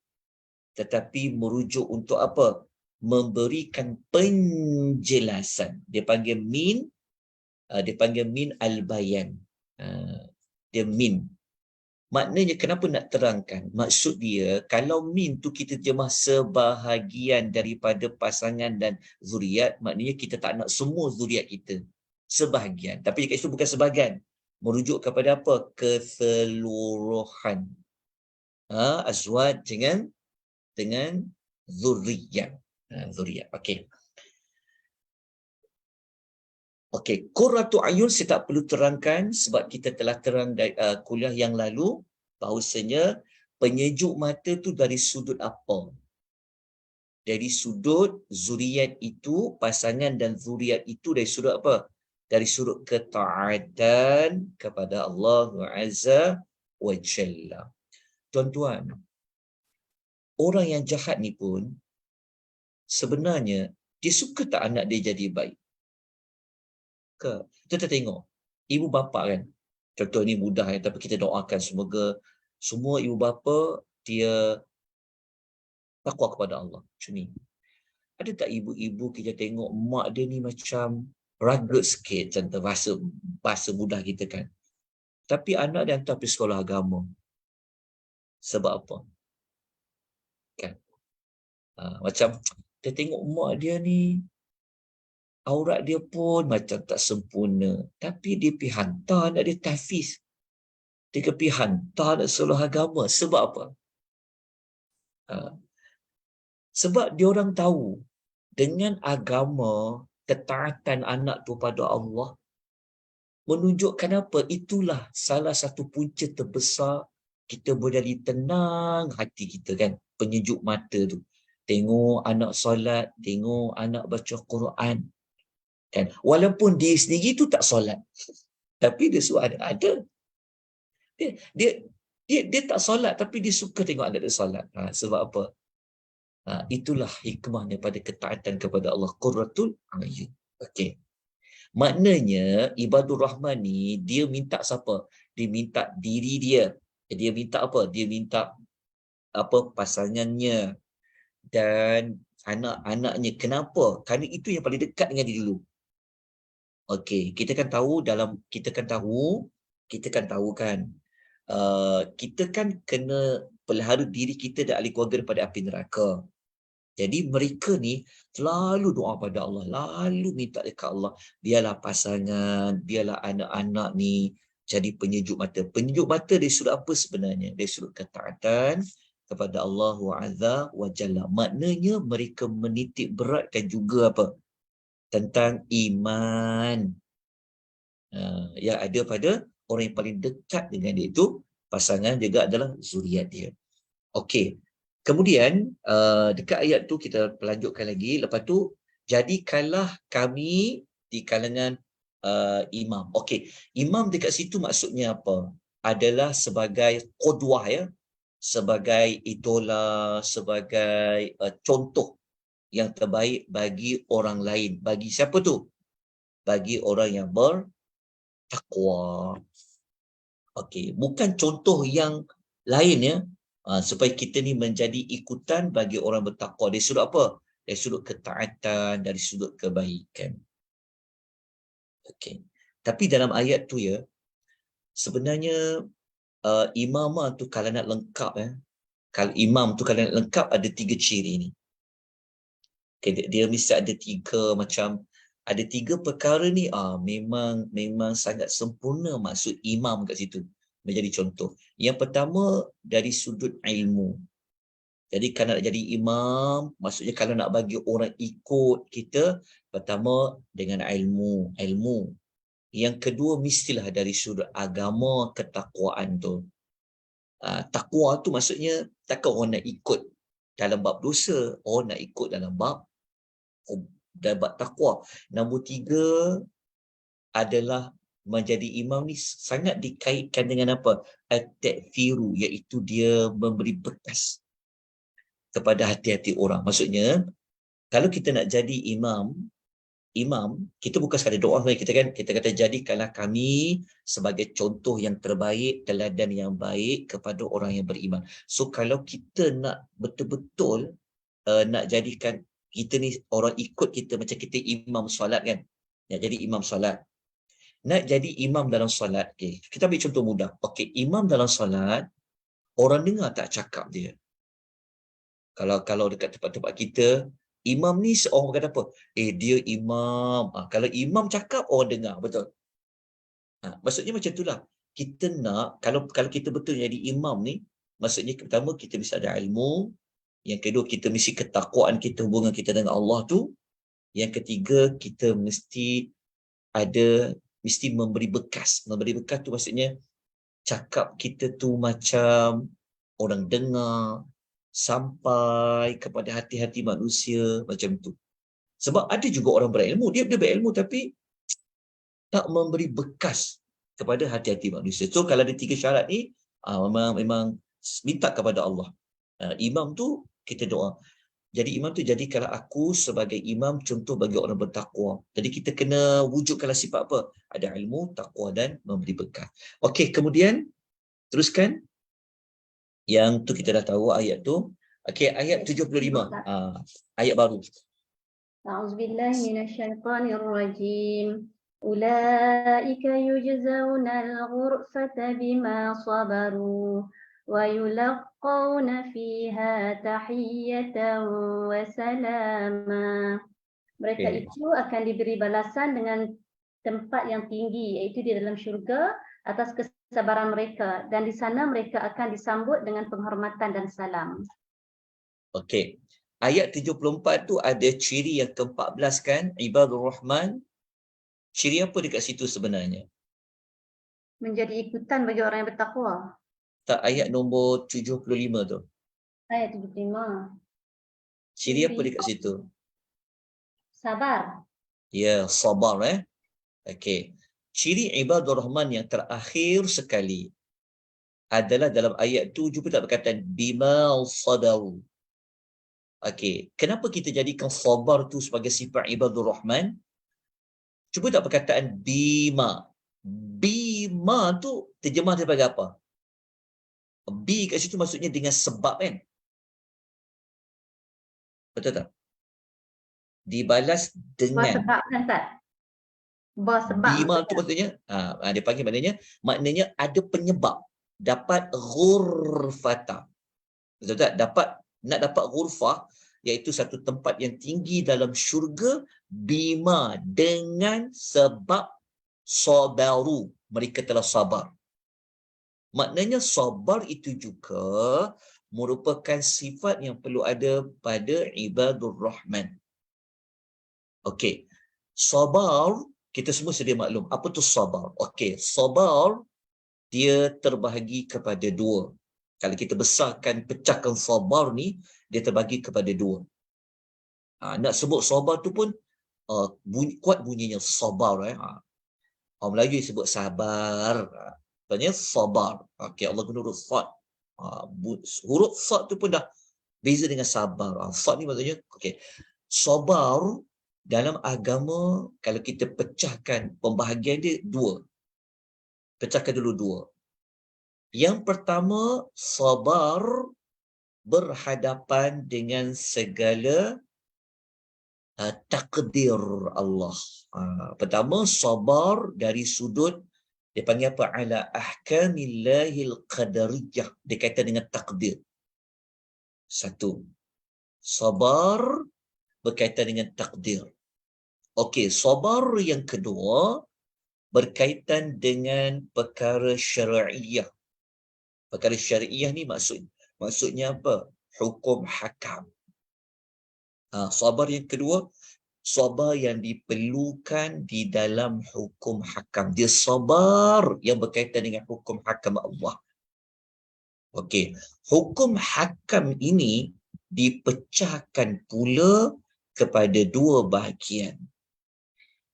tetapi merujuk untuk apa? Memberikan penjelasan. Dia panggil min al-bayan. Dia min. Maknanya kenapa nak terangkan? Maksud dia, kalau min tu kita terjemah sebahagian daripada pasangan dan zuriat, maknanya kita tak nak semua zuriat kita. Sebahagian. Tapi dekat situ bukan sebahagian. Merujuk kepada apa? Keseluruhan. Azwaj dengan zuriat. Zuriat. Okey. Okey, qurratu ayun saya tak perlu terangkan sebab kita telah terang dari kuliah yang lalu bahawasanya penyejuk mata tu dari sudut apa? Dari sudut zuriat itu, pasangan dan zuriat itu dari sudut apa? Dari sudut ketaatan kepada Allah Azza wa Jalla. Tuan-tuan, orang yang jahat ni pun sebenarnya dia suka tak anak dia jadi baik? Kita tengok ibu bapa kan, contoh ni mudah ya, tapi kita doakan semoga semua ibu bapa dia takwa kepada Allah. Macam ni. Ada tak ibu-ibu kita tengok mak dia ni macam rugged sikit, contoh bahasa mudah kita kan, tapi anak dia hantar pergi sekolah agama. Sebab apa? Kan? Macam kita tengok mak dia ni aurat dia pun macam tak sempurna, tapi dia pergi hantar anak dia tahfiz. Dia pergi hantar anak sekolah agama. Sebab apa? Sebab dia orang tahu dengan agama, ketaatan anak tu pada Allah menunjukkan apa? Itulah salah satu punca terbesar kita boleh jadi tenang hati kita kan. Penyejuk mata tu. Tengok anak solat, tengok anak baca Quran. Kan? Walaupun dia sendiri tu tak solat, tapi dia suruh ada. Dia tak solat, tapi dia suka tengok anak dia solat. Sebab apa? Itulah hikmahnya pada ketaatan kepada Allah. Qurratul ayun. Okey. Maknanya ibadur rahman ni dia minta siapa? Dia minta diri dia. Dia minta apa? Dia minta apa? Pasangannya dan anak-anaknya. Kenapa? Kerana itu yang paling dekat dengan dia dulu. Okey, kita kan tahu kan kita kan kena pelihara diri kita dan ahli keluarga daripada api neraka. Jadi mereka ni selalu doa pada Allah, lalu minta dekat Allah, biarlah pasangan, biarlah anak-anak ni jadi penyejuk mata. Penyejuk mata dari sudut apa sebenarnya? Dari sudut ketaatan kepada Allah Azza wa Jalla. Maknanya mereka menitik beratkan juga apa? Tentang iman yang ada pada orang yang paling dekat dengan dia itu, pasangan juga adalah zuriat dia. Okey. Kemudian dekat ayat tu kita pelanjutkan lagi. Lepas tu, jadikanlah kami di kalangan imam. Okey. Imam dekat situ maksudnya apa? Adalah sebagai qudwah ya. Sebagai idola, sebagai contoh yang terbaik bagi orang lain. Bagi siapa tu? Bagi orang yang bertakwa. Okey, bukan contoh yang lain ya. Supaya kita ni menjadi ikutan bagi orang bertakwa. Dari sudut apa? Dari sudut ketaatan, dari sudut kebaikan. Okey. Tapi dalam ayat tu ya, sebenarnya imamah tu kalau nak lengkap Kalau imam tu kalau nak lengkap ada 3 ciri ni. Okay, dia mesti ada 3 macam, ada 3 perkara ni memang sangat sempurna maksud imam kat situ. Menjadi contoh. Yang pertama dari sudut ilmu. Jadi kalau nak jadi imam, maksudnya kalau nak bagi orang ikut kita, pertama dengan ilmu. Yang kedua mestilah dari sudut agama, ketakwaan tu. Takwa tu maksudnya takkan orang nak ikut dalam bab dosa, orang nak ikut dalam bab takwa. Nombor 3 adalah menjadi imam ni sangat dikaitkan dengan apa? At-ta'thiru, iaitu dia memberi bekas kepada hati-hati orang. Maksudnya, kalau kita nak jadi imam, kita bukan sekadar doa saja, kita kata jadikanlah kami sebagai contoh yang terbaik, teladan yang baik kepada orang yang beriman. So kalau kita nak betul-betul nak jadikan kita ni orang ikut kita, macam kita imam solat kan, nak jadi imam solat. Nak jadi imam dalam solat, okay, kita ambil contoh mudah. Okay, imam dalam solat, orang dengar tak cakap dia? Kalau dekat tempat-tempat kita, imam ni orang kata apa? Dia imam. Kalau imam cakap, orang dengar. Betul? Maksudnya macam itulah. Kita nak, kalau kita betul jadi imam ni, maksudnya pertama, kita mesti ada ilmu. Yang kedua, kita mesti ketakwaan kita, hubungan kita dengan Allah tu. Yang ketiga, kita mesti memberi bekas. Memberi bekas tu maksudnya, cakap kita tu macam orang dengar, sampai kepada hati-hati manusia, macam tu. Sebab ada juga orang berilmu, dia berilmu tapi tak memberi bekas kepada hati-hati manusia. So kalau ada 3 syarat ni, memang minta kepada Allah. Imam tu kita doa. Jadi imam tu, jadi kalau aku sebagai imam contoh bagi orang bertakwa. Jadi kita kena wujudkanlah sifat apa? Ada ilmu, takwa dan memberi bekas. Okey, kemudian teruskan. Yang tu kita dah tahu ayat tu. Okey, ayat 75. Ayat baru. A'udzubillahi minasyaitonirrajim. Ulaika yujzauna al-ghurfata bima sabaru wa yulaqqawna fiha tahiyatan wa salama. Mereka itu akan diberi balasan dengan tempat yang tinggi, iaitu di dalam syurga, atas kesabaran mereka, dan di sana mereka akan disambut dengan penghormatan dan salam. Okey. Ayat 74 tu ada ciri yang ke-14 kan, Ibadur Rahman. Ciri apa dekat situ sebenarnya? Menjadi ikutan bagi orang yang bertakwa. Tak, ayat nombor 75 tu. Ayat 75. Ciri apa dekat situ? Sabar. Ya, sabar Okey. Ciri Ibadur Rahman yang terakhir sekali adalah dalam ayat tu, jumpa tak perkataan bima sadaru. Okey, kenapa kita jadikan sabar tu sebagai sifat Ibadur Rahman? Cuba tak perkataan bima. Bima tu terjemah daripada apa? Bi kat situ maksudnya dengan sebab kan? Betul tak? Dibalas dengan. Sebab kan tak? Sebab. Bima tu maksudnya, dia panggil maknanya ada penyebab. Dapat ghurfata. Betul tak? Nak dapat ghurfah, iaitu satu tempat yang tinggi dalam syurga, bima, dengan sebab sabaru, mereka telah sabar. Maknanya sabar itu juga merupakan sifat yang perlu ada pada Ibadur Rahman. Okey. Sabar, kita semua sedia maklum. Apa tu sabar? Okey, sabar dia terbahagi kepada 2. Kalau kita besarkan, pecahkan sabar ni, dia terbagi kepada 2. Nak sebut sabar tu pun kuat bunyinya sabar. Orang Melayu sebut sabar. Maksudnya sabar. Okey, Allah guna huruf sad. Huruf sad tu pun dah beza dengan sabar. Sad ni maksudnya, okey. Sabar dalam agama, kalau kita pecahkan pembahagian dia 2. Pecahkan dulu 2. Yang pertama, sabar berhadapan dengan segala takdir Allah. Pertama, sabar dari sudut, dia panggil apa? Ala ahkamillahil qadariyah. Dia kaitan dengan takdir. Satu. Sabar berkaitan dengan takdir. Okey, sabar yang kedua berkaitan dengan perkara syariah. Perkara syariah ni maksudnya apa? Hukum hakam. Sabar yang kedua, sabar yang diperlukan di dalam hukum hakam. Dia sabar yang berkaitan dengan hukum hakam Allah. Okey, hukum hakam ini dipecahkan pula kepada dua bahagian.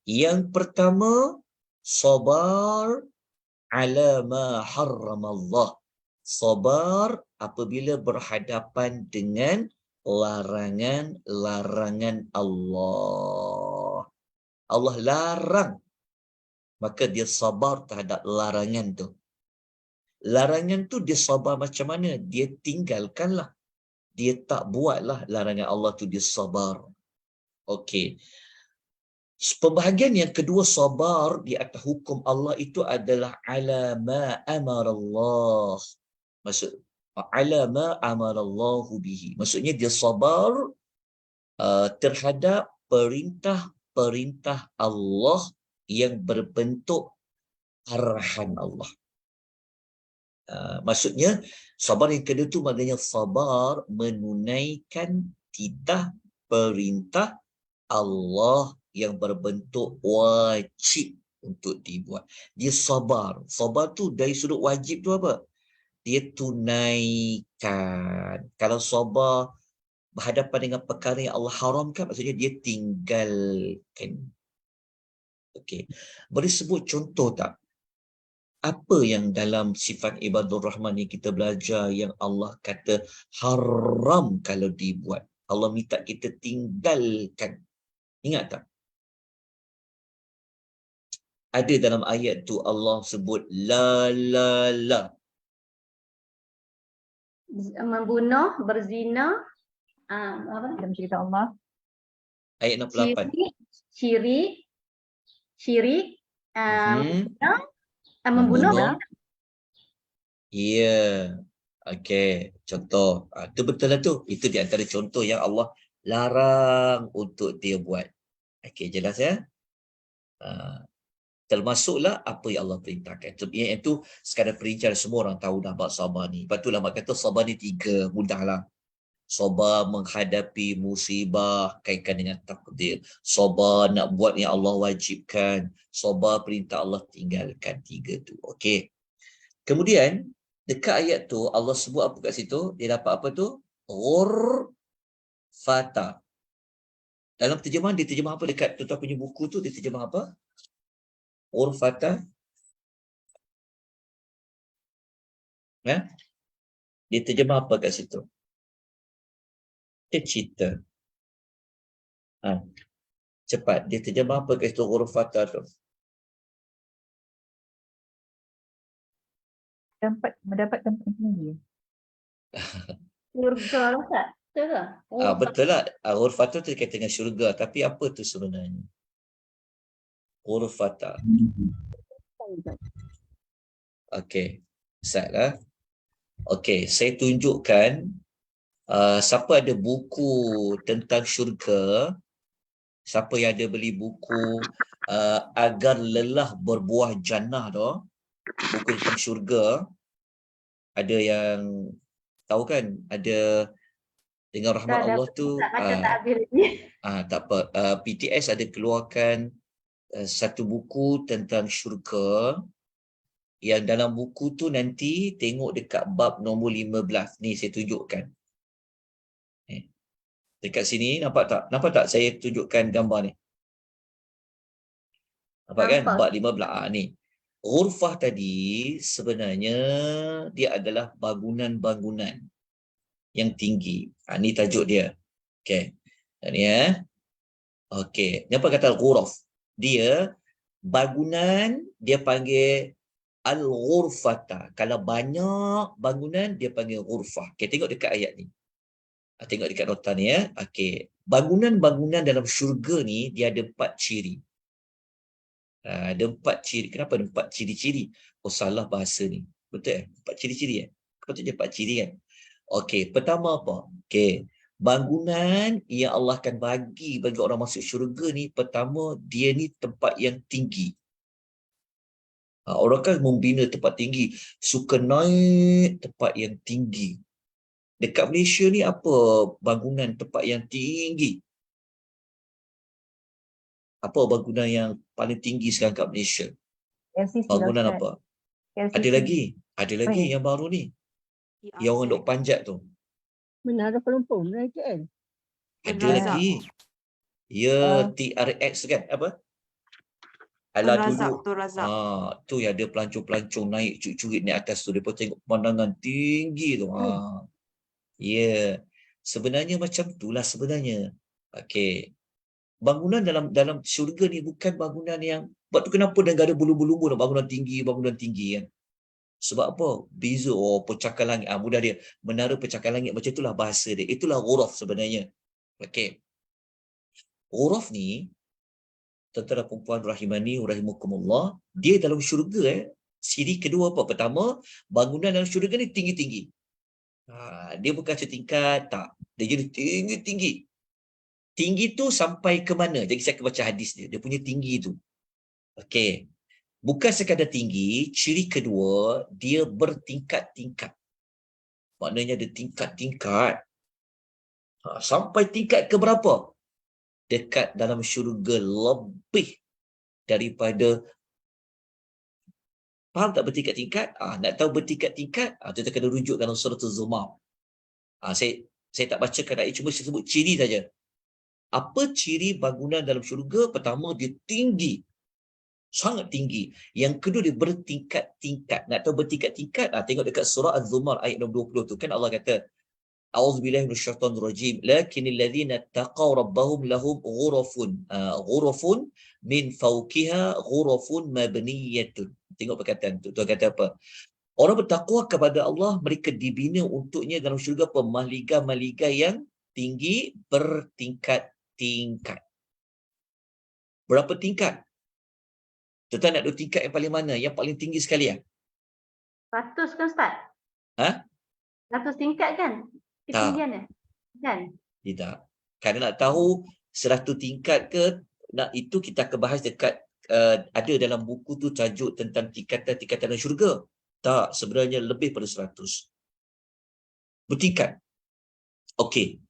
Yang pertama, sabar ala ma harrama Allah. Sabar apabila berhadapan dengan larangan-larangan Allah. Allah larang, maka dia sabar terhadap larangan tu. Larangan tu dia sabar macam mana? Dia tinggalkanlah. Dia tak buatlah larangan Allah tu, dia sabar. Okey. Pembahagian yang kedua, sabar di atas hukum Allah itu adalah ala ma amara Allah. Maksud ala ma amara Allah bihi. Maksudnya dia sabar terhadap perintah-perintah Allah yang berbentuk arahan Allah. Maksudnya sabar yang kedua tu maknanya sabar menunaikan titah perintah Allah yang berbentuk wajib untuk dibuat. Dia sabar. Sabar tu dari sudut wajib tu apa? Dia tunaikan. Kalau sabar berhadapan dengan perkara yang Allah haramkan, maksudnya dia tinggalkan. Okey. Boleh sebut contoh tak? Apa yang dalam sifat ibadur rahman yang kita belajar yang Allah kata haram kalau dibuat? Allah minta kita tinggalkan. Ingat tak? Ada dalam ayat tu Allah sebut la. Membunuh, berzina, apa? Dalam cerita Allah. Ayat 68. Syirik, membunuh. Ya. Okey, contoh. Itu betul lah tu. Itu di antara contoh yang Allah larang untuk dia buat. Okey, jelas ya? Termasuklah apa yang Allah perintahkan. Itu sekadar perincian, semua orang tahu dah bab sabar ni. Lepas tu lama kata sabar ni 3, mudahlah. Sabar menghadapi musibah kaitkan dengan takdir. Sabar nak buat yang Allah wajibkan. Sabar perintah Allah tinggalkan. 3 tu. Okey. Kemudian dekat ayat tu Allah sebut apa kat situ? Dia dapat apa tu? Ghurfata. Dalam terjemahan dia terjemah apa dekat tuan punya buku tu? Dia terjemah apa? Ghurfata. Ya? Dia terjemah apa kat situ? Dia cerita. Cepat. Dia terjemah apa kat situ ghurfata tu? Mendapat tempat yang tinggi. Surga lah tak? Betul ke? Betul lah. Ghurfata tu kaitan dengan syurga. Tapi apa tu sebenarnya? Ghurfata. Okey. Salah. Okey. Saya tunjukkan. Siapa ada buku tentang syurga, siapa yang ada beli buku Agar Lelah Berbuah Jannah tu, buku tentang syurga, ada yang tahu kan? Ada dengan rahmat Allah tu tak apa. PTS ada keluarkan satu buku tentang syurga, yang dalam buku tu nanti tengok dekat bab nombor 15 ni saya tunjukkan. Dekat sini nampak tak? Nampak tak saya tunjukkan gambar ni? Nampak kan? Bab 15 ni. Ghurfah tadi sebenarnya dia adalah bangunan-bangunan yang tinggi. Ni tajuk dia. Okey. Ni okey. Ni apa kata ghuraf? Dia bangunan, dia panggil al-ghurfata. Kalau banyak bangunan dia panggil ghurfah. Okey, tengok dekat ayat ni. Tengok dekat nota ni ya. Okey. Bangunan-bangunan dalam syurga ni dia ada 4 ciri. Ada 4 ciri. Kenapa ada 4 ciri-ciri? Oh, salah bahasa ni. Betul 4 ciri-ciri Patutnya 4 ciri kan? Okey, pertama apa? Okey, bangunan yang Allah akan bagi orang masuk syurga ni, pertama dia ni tempat yang tinggi. Orang kan membina tempat tinggi, suka naik tempat yang tinggi. Dekat Malaysia ni apa bangunan tempat yang tinggi? Apa bangunan yang paling tinggi sekarang kat Malaysia? LCC lah Bangunan Ustaz. apa? LCC. Ada lagi Oh, ya. yang baru ni. Yang orang duk panjat tu. Menara Pelumpur, Menara KL. Ada lagi. Ya, TRX kan? Apa? Alah dulu. Tu yang ada pelancong-pelancong naik curit-curit naik atas tu. Mereka tengok pemandangan tinggi tu. Ya. Sebenarnya macam itulah sebenarnya. Okey. Bangunan dalam syurga ni bukan bangunan yang, sebab tu kenapa dia ada bulu-bulu bangunan tinggi kan. Sebab apa? Beza pencakar langit. Mudah dia. Menara pencakar langit macam itulah bahasa dia. Itulah ghuraf sebenarnya. Okey. Ghuraf ni, tentera perempuan rahimani rahimakumullah, dia dalam syurga siri kedua apa? Pertama, bangunan dalam syurga ni tinggi-tinggi. Dia bukan setingkat, tak. Dia jadi tinggi-tinggi. Tinggi tu sampai ke mana? Jadi saya akan baca hadis dia. Dia punya tinggi tu. Okey. Bukan sekadar tinggi, ciri kedua, dia bertingkat-tingkat. Maknanya ada tingkat-tingkat. Sampai tingkat ke berapa? Dekat dalam syurga lebih daripada, faham tak bertingkat-tingkat? Nak tahu bertingkat-tingkat? Kita kena rujuk dalam surah Az-Zumar. Saya tak bacakan ayat, cuma saya sebut ciri saja. Apa ciri bangunan dalam syurga? Pertama, dia tinggi. Sangat tinggi. Yang kedua, dia bertingkat-tingkat. Nak tahu bertingkat-tingkat? Tengok dekat surah Az-Zumar ayat 20 tu. Kan Allah kata, A'udzubillahi minasyaitonir rajim. Lakinnal ladzina taqaw rabbahum lahum ghurafun. Ghurafun min fawqiha ghurafun mabniyatun. Tengok perkataan tu. Tuan kata apa? Orang bertakwa kepada Allah, mereka dibina untuknya dalam syurga mahligai-mahligai yang tinggi bertingkat-tingkat. Berapa tingkat? Tuan nak duduk tingkat yang paling mana? Yang paling tinggi sekali 100 kan Ustaz? 100 tingkat kan? Ketinggiannya? Kan? Tidak. Kerana nak tahu 100 tingkat ke, itu kita akan bahas dekat, ada dalam buku tu tajuk tentang tingkatan-tingkatan dalam syurga. Tak, sebenarnya lebih pada 100. Bertingkat. Okey.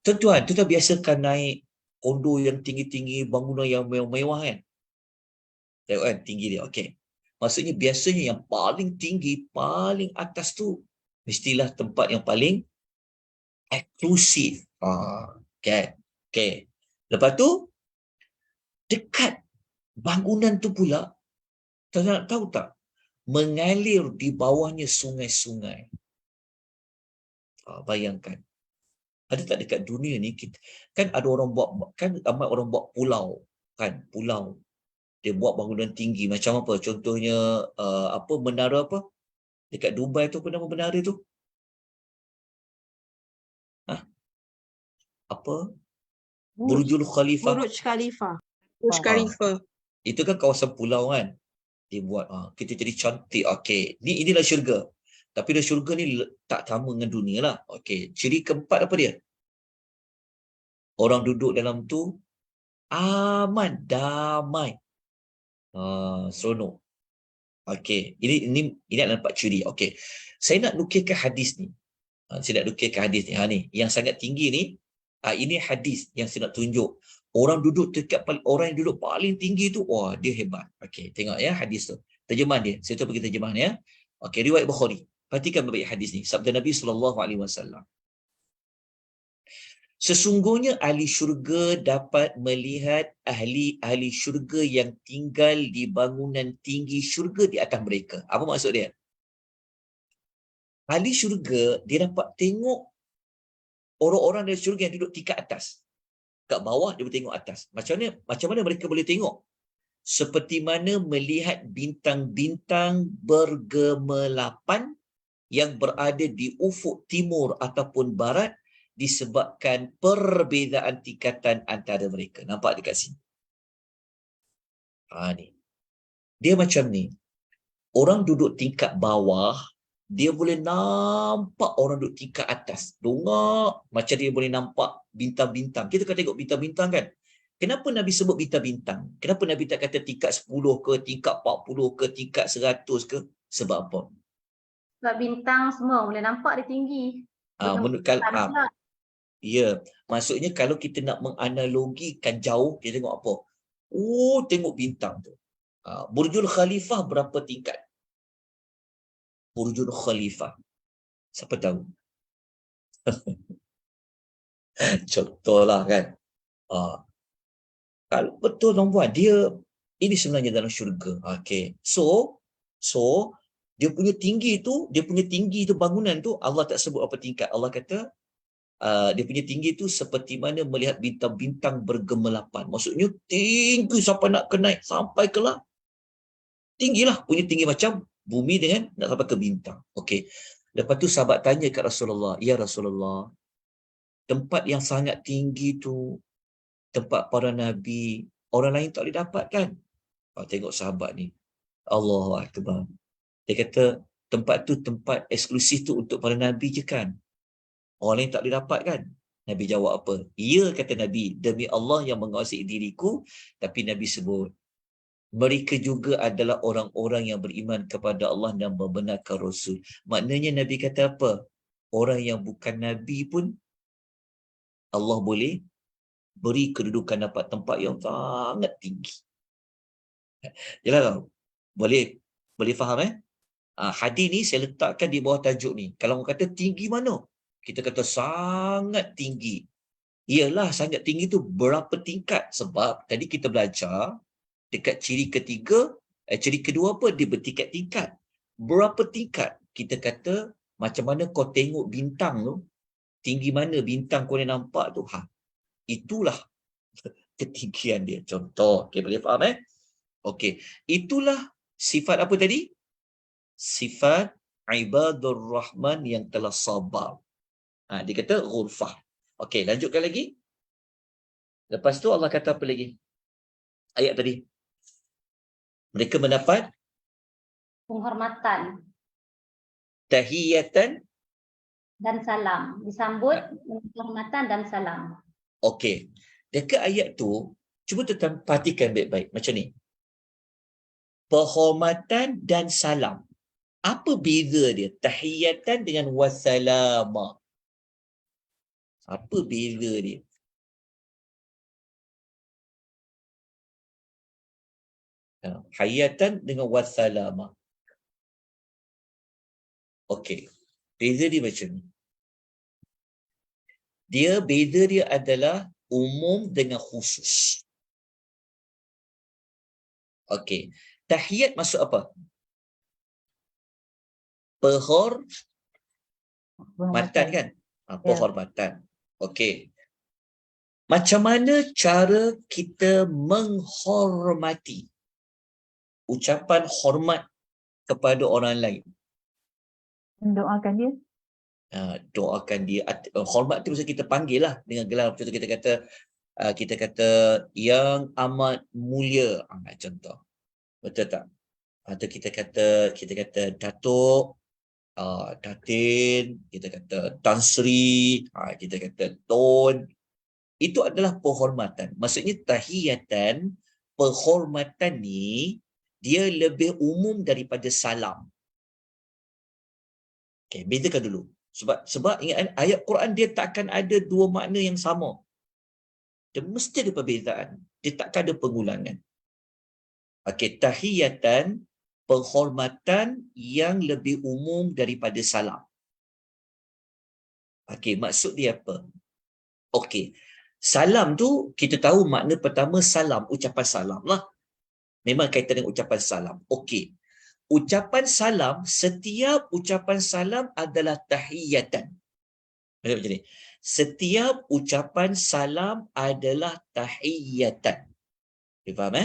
Tuan-tuan biasakan naik kondo yang tinggi-tinggi, bangunan yang mewah kan? Tengok kan tinggi dia. Okey. Maksudnya biasanya yang paling tinggi, paling atas tu mestilah tempat yang paling eksklusif. Okay. Okay. Lepas tu, dekat bangunan tu pula, tuan nak tahu tak? Mengalir di bawahnya sungai-sungai. Bayangkan. Ada tak dekat dunia ni, kan ada orang buat, kan ramai orang buat pulau. Kan, pulau. Dia buat bangunan tinggi. Macam apa? Contohnya, menara apa? Dekat Dubai tu, apa nama menara tu? Apa? Burj Khalifah. Burj Khalifa. Itu kan kawasan pulau kan. Dia buat kita jadi cantik. Okey, inilah syurga. Tapi dah syurga ni tak sama dengan dunia lah. Okey, ciri keempat apa dia? Orang duduk dalam tu aman, damai. Seronok. Okey, ini adalah 4 ciri. Okey. Saya nak nukilkan hadis ni. Ni yang sangat tinggi ni. Ini hadis yang saya nak tunjuk. Orang yang duduk paling tinggi tu, dia hebat. Okey, tengok ya hadis tu. Terjemahan dia. Saya tu pergi terjemahan ya. Okey, riwayat Bukhari. Perhatikan baik hadis ni. Sabda Nabi SAW. Sesungguhnya ahli syurga dapat melihat ahli syurga yang tinggal di bangunan tinggi syurga di atas mereka. Apa maksud dia? Ahli syurga, dia dapat tengok orang-orang dari syurga yang duduk tingkat atas. Kat bawah, dia boleh tengok atas. Macam mana mereka boleh tengok? Seperti mana melihat bintang-bintang bergemelapan yang berada di ufuk timur ataupun barat disebabkan perbezaan tingkatan antara mereka. Nampak dekat sini? Ni. Dia macam ni. Orang duduk tingkat bawah, dia boleh nampak orang duduk tingkat atas. Dongak macam dia boleh nampak bintang-bintang. Kita kan tengok bintang-bintang kan. Kenapa Nabi sebut bintang-bintang? Kenapa Nabi tak kata tingkat 10 ke, tingkat 40 ke, tingkat 100 ke? Sebab apa? Sebab bintang semua boleh nampak dia tinggi. Menurut ya, maksudnya kalau kita nak menganalogikan jauh, kita tengok apa? Oh, tengok bintang tu. Burjul Khalifah berapa tingkat? Burjul Khalifah. Siapa tahu? Contohlah kan. Kalau betul tuan puan, dia ini sebenarnya dalam syurga. Okey. So dia punya tinggi tu bangunan tu Allah tak sebut apa tingkat. Allah kata dia punya tinggi tu seperti mana melihat bintang-bintang bergemelapan. Maksudnya tinggi sampai nak naik sampai ke lah. Tinggilah, punya tinggi macam bumi dengan nak sampai ke bintang. Okey. Lepas tu sahabat tanya kat Rasulullah, "Ya Rasulullah, tempat yang sangat tinggi tu, tempat para nabi, orang lain tak boleh dapat kan?" Tengok sahabat ni. Allahu Akbar. Dia kata, tempat tu tempat eksklusif tu untuk para nabi je kan? Orang lain tak boleh dapat kan? Nabi jawab apa? Ya, kata Nabi, demi Allah yang menguasai diriku, tapi Nabi sebut, mereka juga adalah orang-orang yang beriman kepada Allah dan membenarkan Rasul. Maknanya Nabi kata apa? Orang yang bukan Nabi pun Allah boleh beri kedudukan dapat tempat yang sangat tinggi. Jelas tak? Boleh faham hadis ni saya letakkan di bawah tajuk ni. Kalau orang kata tinggi mana? Kita kata sangat tinggi. Iyalah sangat tinggi tu berapa tingkat? Sebab tadi kita belajar dekat ciri kedua apa? Dia bertingkat-tingkat. Berapa tingkat? Kita kata macam mana kau tengok bintang tu, tinggi mana bintang kau boleh nampak tu, itulah ketinggian dia. Contoh, okay, boleh faham Okey, itulah sifat apa tadi? Sifat ibadur rahman yang telah sabar. Dia kata ghurfah. Okey, lanjutkan lagi. Lepas tu Allah kata apa lagi? Ayat tadi. Mereka mendapat penghormatan tahiyatan dan salam. Disambut dengan penghormatan dan salam. Okey. Dekat ayat tu, cuba tuan perhatikan baik-baik. Macam ni. Penghormatan dan salam. Apa beza dia? Tahiyatan dengan wassalama. Apa beza dia? Hayatan dengan wassalama. Okey. Beza dia macam ni. Beza dia adalah umum dengan khusus. Okey. Tahiyat maksud apa? Penghormatan kan? Penghormatan. Okey. Macam mana cara kita menghormati? Ucapan hormat kepada orang lain. Mendoakan dia. Doakan dia. Hormat tu mesti kita panggil lah dengan gelar. Contoh kita kata yang amat mulia. Contoh. Betul tak? Atau kita kata Datuk, Datin, kita kata Tan Sri, kita kata Tun. Itu adalah penghormatan. Maksudnya tahiyatan, penghormatan ni dia lebih umum daripada salam. Okey, bezakan dulu. Sebab ingat ayat Quran dia takkan ada dua makna yang sama. Dia mesti ada perbezaan. Dia takkan ada pengulangan. Okey, tahiyatan, penghormatan yang lebih umum daripada salam. Okey, maksud dia apa? Okey, salam tu kita tahu makna pertama salam, ucapan salam lah. Memang kaitan dengan ucapan salam. Okey. Ucapan salam, setiap ucapan salam adalah tahiyatan. Macam ni. Setiap ucapan salam adalah tahiyatan. Faham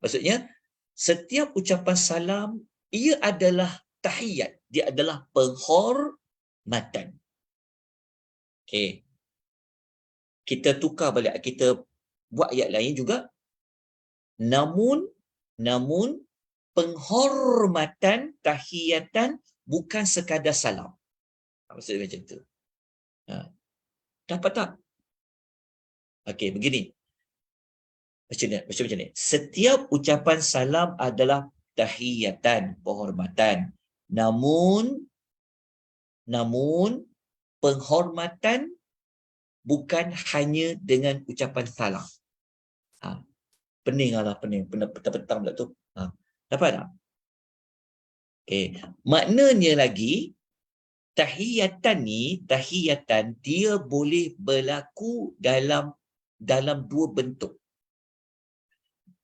Maksudnya, setiap ucapan salam, ia adalah tahiyat. Dia adalah penghormatan. Okey. Kita tukar balik. Kita buat ayat lain juga. Namun penghormatan, tahiyatan, bukan sekadar salam. Maksudnya macam tu. Dapat tak? Okey, begini. Macam ni. Setiap ucapan salam adalah tahiyatan, penghormatan. Namun penghormatan bukan hanya dengan ucapan salam. Pening. Petang-petang pula tu. Dapat tak? Okay. Maknanya lagi, tahiyatan dia boleh berlaku dalam dua bentuk.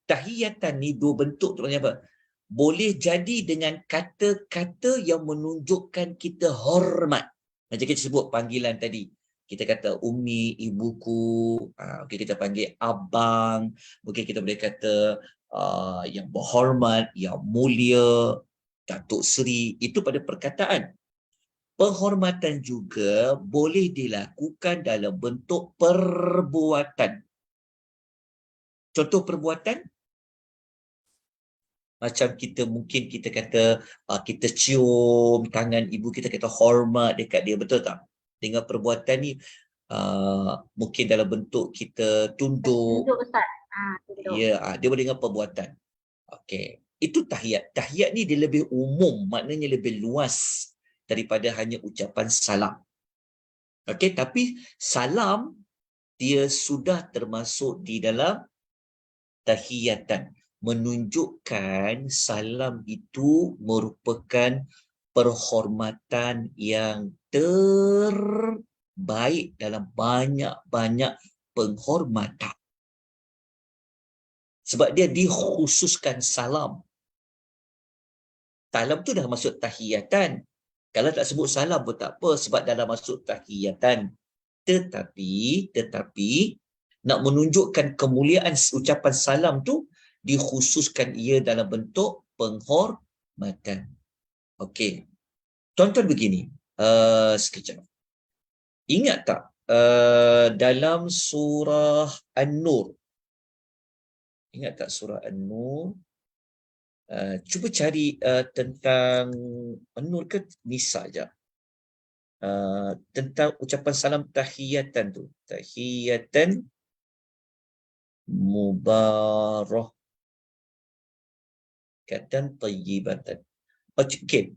Tahiyatan ni dua bentuk tu maksudnya apa? Boleh jadi dengan kata-kata yang menunjukkan kita hormat. Macam kita sebut panggilan tadi. Kita kata umi, ibuku, mungkin kita panggil abang, mungkin kita boleh kata yang berhormat, yang mulia, Datuk Seri, itu pada perkataan. Penghormatan juga boleh dilakukan dalam bentuk perbuatan. Contoh perbuatan, macam mungkin kita kata kita cium tangan ibu kita, kata hormat dekat dia, betul tak? Dengan perbuatan ni mungkin dalam bentuk kita tunduk. Tunduk, Ustaz. Tunduk. Ya, dia boleh dengan perbuatan. Okey. Itu tahiyat. Tahiyat ni dia lebih umum, maknanya lebih luas daripada hanya ucapan salam. Okey, tapi salam dia sudah termasuk di dalam tahiyatan. Menunjukkan salam itu merupakan perhormatan yang terbaik dalam banyak-banyak penghormatan. Sebab dia dikhususkan salam. Salam tu dah masuk tahiyatan. Kalau tak sebut salam pun tak apa, sebab dah masuk tahiyatan. Tetapi nak menunjukkan kemuliaan ucapan salam tu, dikhususkan ia dalam bentuk penghormatan. Okey. Tonton begini. Sekejap. Ingat tak dalam surah An-Nur? Ingat tak surah An-Nur? Cuba cari tentang An-Nur ke Nisa je. Tentang ucapan salam tahiyatan tu. Tahiyatan mubarakatan tayyibatan. Okey,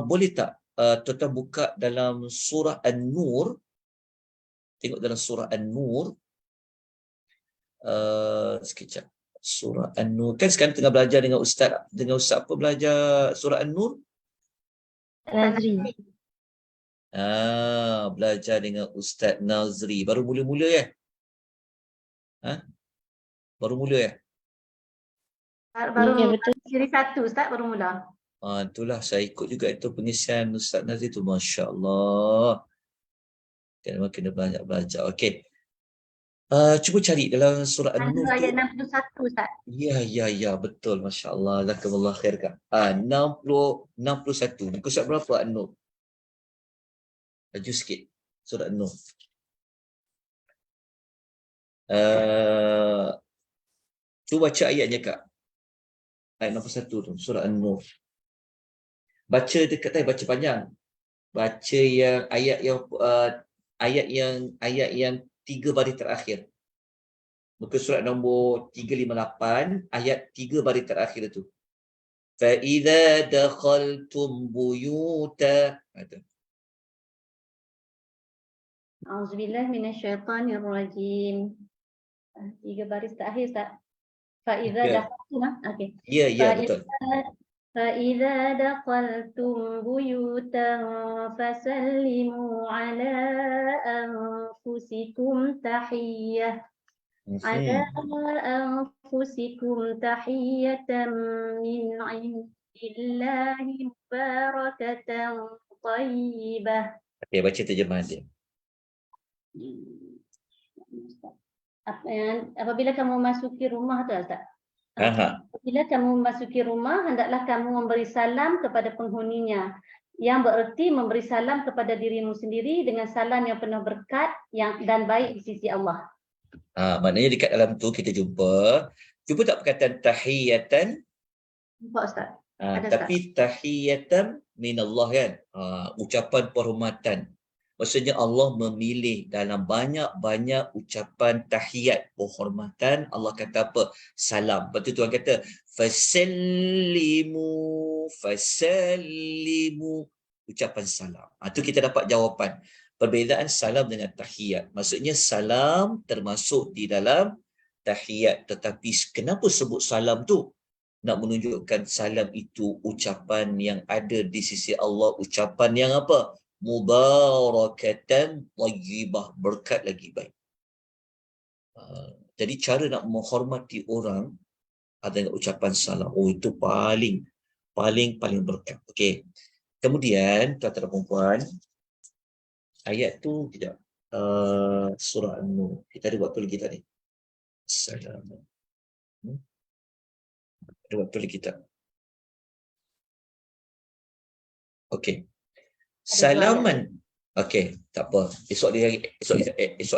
boleh tak tuan-tuan buka dalam surah An-Nur? Tengok dalam surah An-Nur. Sekejap. Surah An-Nur. Kan sekarang tengah belajar dengan ustaz. Dengan ustaz apa belajar surah An-Nur? Nazri. Belajar dengan Ustaz Nazri. Baru mula-mula ya? Baru mula ya? Baru siri 1, Ustaz, baru mula. Itulah saya ikut juga itu pengisian Ustaz Nazri tu. Masya Allah. Kena banyak belajar. Okey. Cuba cari dalam surah An-Nur tu. Ayat 61, Ustaz. Ya, betul. Masya Allah. Jazakumullah khair, Kak. 61. Muka surat berapa An-Nur? Laju sikit. Surah An-Nur. Cuba baca ayatnya, Kak. Ayat 61 tu. Surah An-Nur. Baca dekat tadi, baca panjang. Baca yang ayat yang 3 baris terakhir. Muka surat nombor 358, ayat 3 baris terakhir itu. فَإِذَا دَخَلْتُمْ بُيُوتًا. Auzubillah minasyaitanirrajim. 3 baris terakhir, Ustaz. Faiza dakhaltum. Okey. Ya, betul. فَإِذَا دَخَلْتُمْ بُيُوتًا فَسَلِّمُوا عَلَىٰ أَنفُسِكُمْ تَحِيَّةً عَلَىٰ أَنفُسِكُمْ تَحِيَّةً مِنْ عِندِ اللَّهِ مُبَارَكَةً طَيِّبَةً. Okey, baca terjemahan dia. Apabila kamu memasuki rumah tu, Ustaz. Aha. Apabila kamu memasuki rumah, hendaklah kamu memberi salam kepada penghuninya. Yang bererti memberi salam kepada dirimu sendiri dengan salam yang penuh berkat dan baik di sisi Allah. Maknanya dekat dalam tu kita jumpa tak perkataan tahiyatan Nampak Ustaz? Ada Ustaz. Tapi tahiyatan minallah kan, ucapan penghormatan. Maksudnya Allah memilih dalam banyak-banyak ucapan tahiyat penghormatan, Allah kata apa? Salam. Lepas tu Tuhan kata fasallimu, ucapan salam. Tu kita dapat jawapan. Perbezaan salam dengan tahiyat. Maksudnya salam termasuk di dalam tahiyat, tetapi kenapa sebut salam tu? Nak menunjukkan salam itu ucapan yang ada di sisi Allah, ucapan yang apa? Mubarakatan thayyibah, berkat lagi baik. Jadi cara nak menghormati orang ada dengan ucapan salam. Itu paling berkat. Okey. Kemudian tuan-tuan dan puan, ayat tu tidak surah An-Nur. Kita ada waktu lagi tadi. Salam. Ada waktu lagi tak? Okey. Salaman. Okey, tak apa. Esok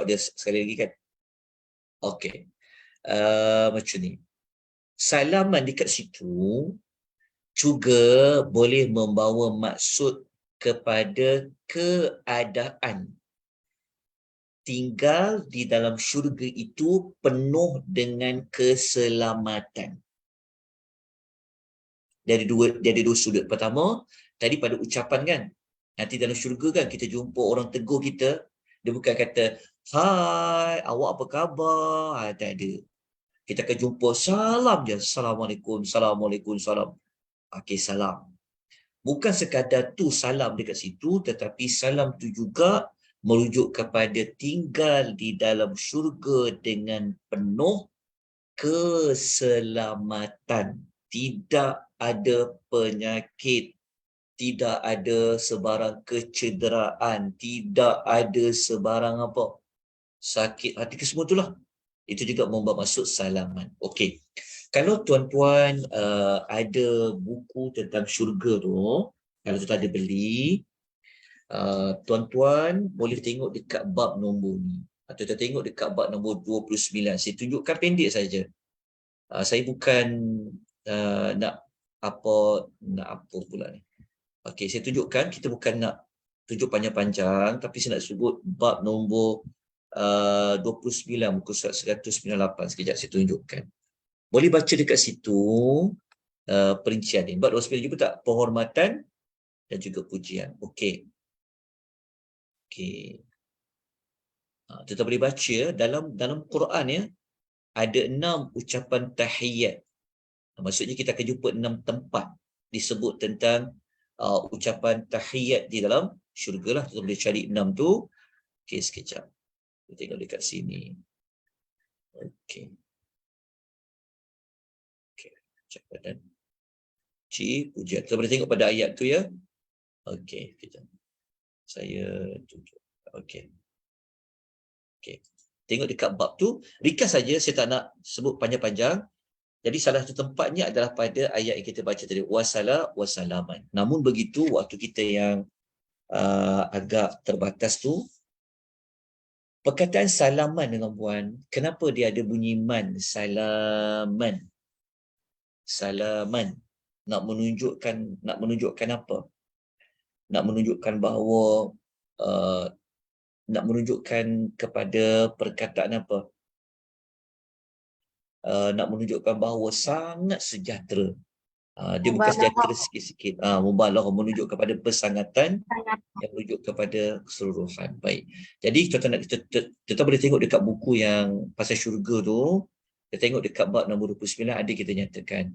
dia sekali lagi kan? Okey. Macam ni. Salaman dekat situ juga boleh membawa maksud kepada keadaan tinggal di dalam syurga itu penuh dengan keselamatan. Dari dua sudut. Pertama, tadi pada ucapan kan, nanti dalam syurga kan kita jumpa orang tegur kita, dia bukan kata, hai, awak apa khabar? Tak ada. Kita akan jumpa salam je. Assalamualaikum, Assalamualaikum, salam. Okey, salam. Bukan sekadar tu salam dekat situ, tetapi salam tu juga merujuk kepada tinggal di dalam syurga dengan penuh keselamatan. Tidak ada penyakit, tidak ada sebarang kecederaan, tidak ada sebarang apa? Sakit hati ke semua itulah. Itu juga membawa maksud salaman. Okey. Kalau tuan-tuan ada buku tentang syurga tu, kalau tuan ada beli, tuan-tuan boleh tengok dekat bab nombor ni. Atau tuan tengok dekat bab nombor 29. Saya tunjukkan pendek saja. Saya bukan nak apa pula ni. Okey, saya tunjukkan, kita bukan nak tunjuk panjang-panjang, tapi saya nak sebut bab nombor 29, muka surat 198. Sekejap saya tunjukkan. Boleh baca dekat situ perincian ni. Bab 29 juga tak? Penghormatan dan juga pujian. Okey. Kita boleh baca dalam Quran ya, ada 6 ucapan tahiyat. Maksudnya kita akan jumpa 6 tempat disebut tentang ucapan tahiyat di dalam syurga lah. Kita boleh cari 6 tu. Okey, sekejap. Kita tengok dekat sini. Okey. Ucapan dan pujian. Kita boleh tengok pada ayat tu ya. Okey, sekejap. Saya tunjuk. Okey. Tengok dekat bab tu. Ringkas saja, saya tak nak sebut panjang-panjang. Jadi salah satu tempatnya adalah pada ayat yang kita baca tadi, wasalaman. Namun begitu, waktu kita yang agak terbatas tu, perkataan salaman dengan puan, kenapa dia ada bunyi man? Salaman. Nak menunjukkan apa? Nak menunjukkan bahawa nak menunjukkan kepada perkataan apa? Nak menunjukkan bahawa sangat sejahtera. Dia bukan sejahtera sikit-sikit. Mubalaghah, menunjuk kepada persangatan yang menunjuk kepada keseluruhan. Baik. Jadi kita boleh tengok dekat buku yang pasal syurga tu, kita tengok dekat bab nombor 29 ada kita nyatakan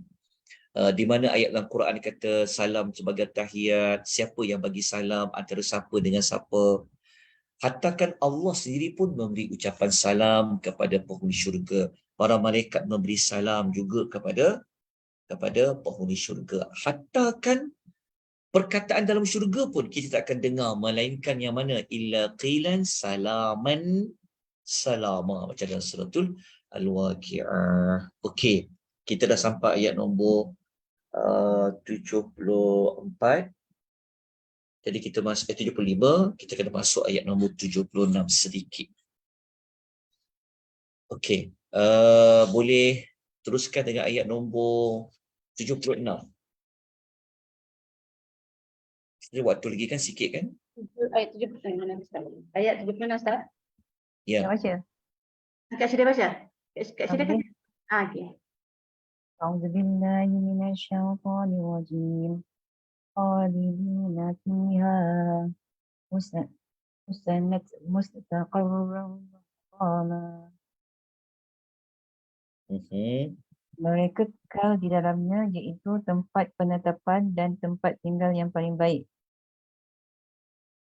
di mana ayat dalam Quran kata salam sebagai tahiyat, siapa yang bagi salam antara siapa dengan siapa. Katakan Allah sendiri pun memberi ucapan salam kepada penghuni syurga. Para malaikat memberi salam juga kepada penghuni syurga. Hatta kan perkataan dalam syurga pun kita tak akan dengar melainkan yang mana? Illa qilan salaman salama. Macam dalam suratul Al-Waqi'ah. Okey, kita dah sampai ayat nombor 74. Jadi kita masuk ayat 75, kita kena masuk ayat nombor 76 sedikit. Okey, boleh teruskan dengan ayat nombor 76. Jadi waktu lagi kan sikit kan? Ayat 70 Ustaz. Ayat 70 Ustaz. Ya. Nak baca? Kak Syeda baca? Kak Syeda kan? Okey. Okey. A'udzubillahi minasyaitonirrajim. Khalidina fiha musanat mustaqarran muqama. Mereka kekal di dalamnya, iaitu tempat penetapan dan tempat tinggal yang paling baik.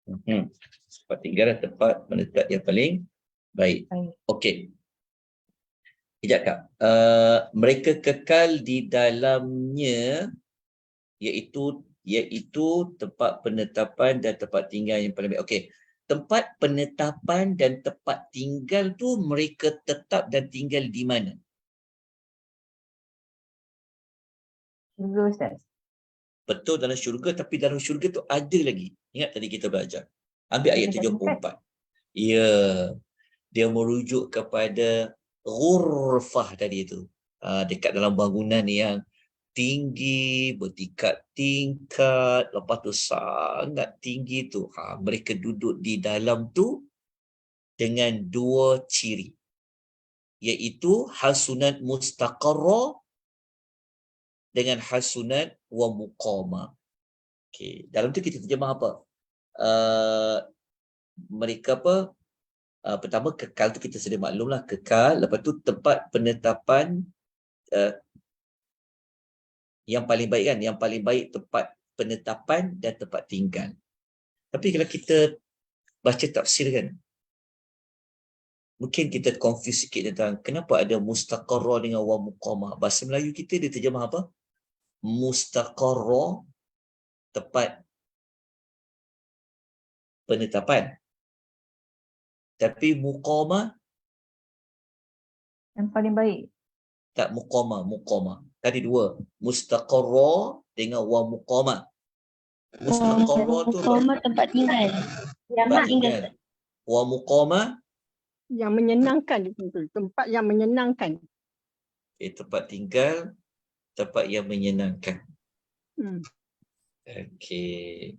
Tempat tinggal dan tempat menetap yang paling baik. Okey. Sekejap Kak. Mereka kekal di dalamnya, iaitu tempat penetapan dan tempat tinggal yang paling baik. Okey. Tempat penetapan dan tempat tinggal tu mereka tetap dan tinggal di mana? Syurga Ustaz. Betul, dalam syurga, tapi dalam syurga tu ada lagi. Ingat tadi kita belajar. Ambil ayat 74. Ya. Dia merujuk kepada ghurfah tadi tu. Dekat dalam bangunan yang tinggi, bertingkat-tingkat, lepas tu sangat tinggi tu. Mereka duduk di dalam tu dengan dua ciri. Iaitu hasunat mustaqarra dengan hasunat wa muqama. Okey, dalam tu kita terjemah apa? Mereka apa? Pertama, kekal tu kita sedia maklumlah, kekal. Lepas tu tempat penetapan yang paling baik kan? Yang paling baik tempat penetapan dan tempat tinggal. Tapi kalau kita baca tafsir kan, mungkin kita confuse sikit tentang kenapa ada mustaqarra dengan wa muqama. Bahasa Melayu kita dia terjemah apa? Mustaqarra, tempat penetapan. Tapi muqama Yang paling baik. tak, muqama. Tadi dua. Mustaqarra dengan wa muqama. Mustaqarra tu tempat tinggal. tempat tinggal. Wa muqama Yang menyenangkan, tempat yang menyenangkan. tempat tinggal, tempat yang menyenangkan. Okey.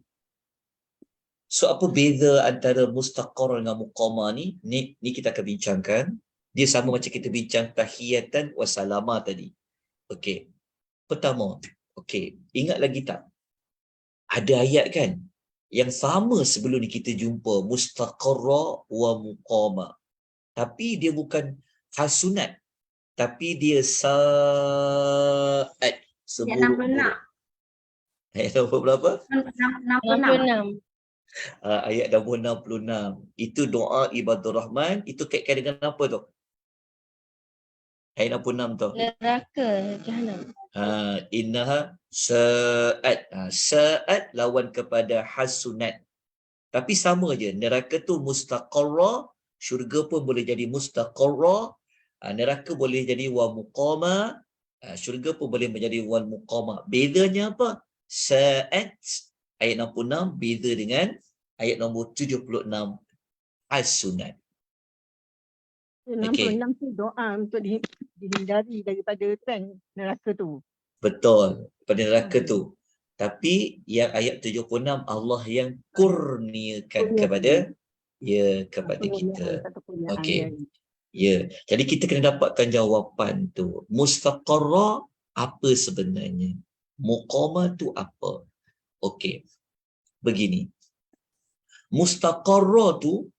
So apa beza antara mustaqarra dengan muqama ni? Ni kita akan bincangkan. Dia sama macam kita bincang tahiyatan wa salama tadi. Okey. Pertama, okey, ingat lagi tak? Ada ayat kan yang sama sebelum ni kita jumpa mustaqarra wa muqama. Tapi dia bukan hasunat, tapi dia sa'at, seburuk-buruk. Ayat nombor berapa? 66. Ayat nombor 66. Itu doa ibadur Rahman. Itu kaitkan dengan apa tu? Ayat 66 tu. Neraka Jahannam. Innaha sa'at. Sa'at lawan kepada hasunat. Tapi sama je. Neraka tu mustaqarra. Syurga pun boleh jadi mustaqarra. Neraka boleh jadi wa muqama. Syurga pun boleh menjadi wal muqama. Bezanya apa? Sa'at ayat 66 beza dengan ayat nombor 76 as-sunat. 66 tu doa untuk dihindari daripada neraka tu. Betul, pada neraka tu. Tapi yang ayat 76 Allah yang kurniakan kepada kita. Okey. Ya. Jadi kita kena dapatkan jawapan tu. Mustaqarra apa sebenarnya? Muqama tu apa? Okey. Begini. Mustaqarra tu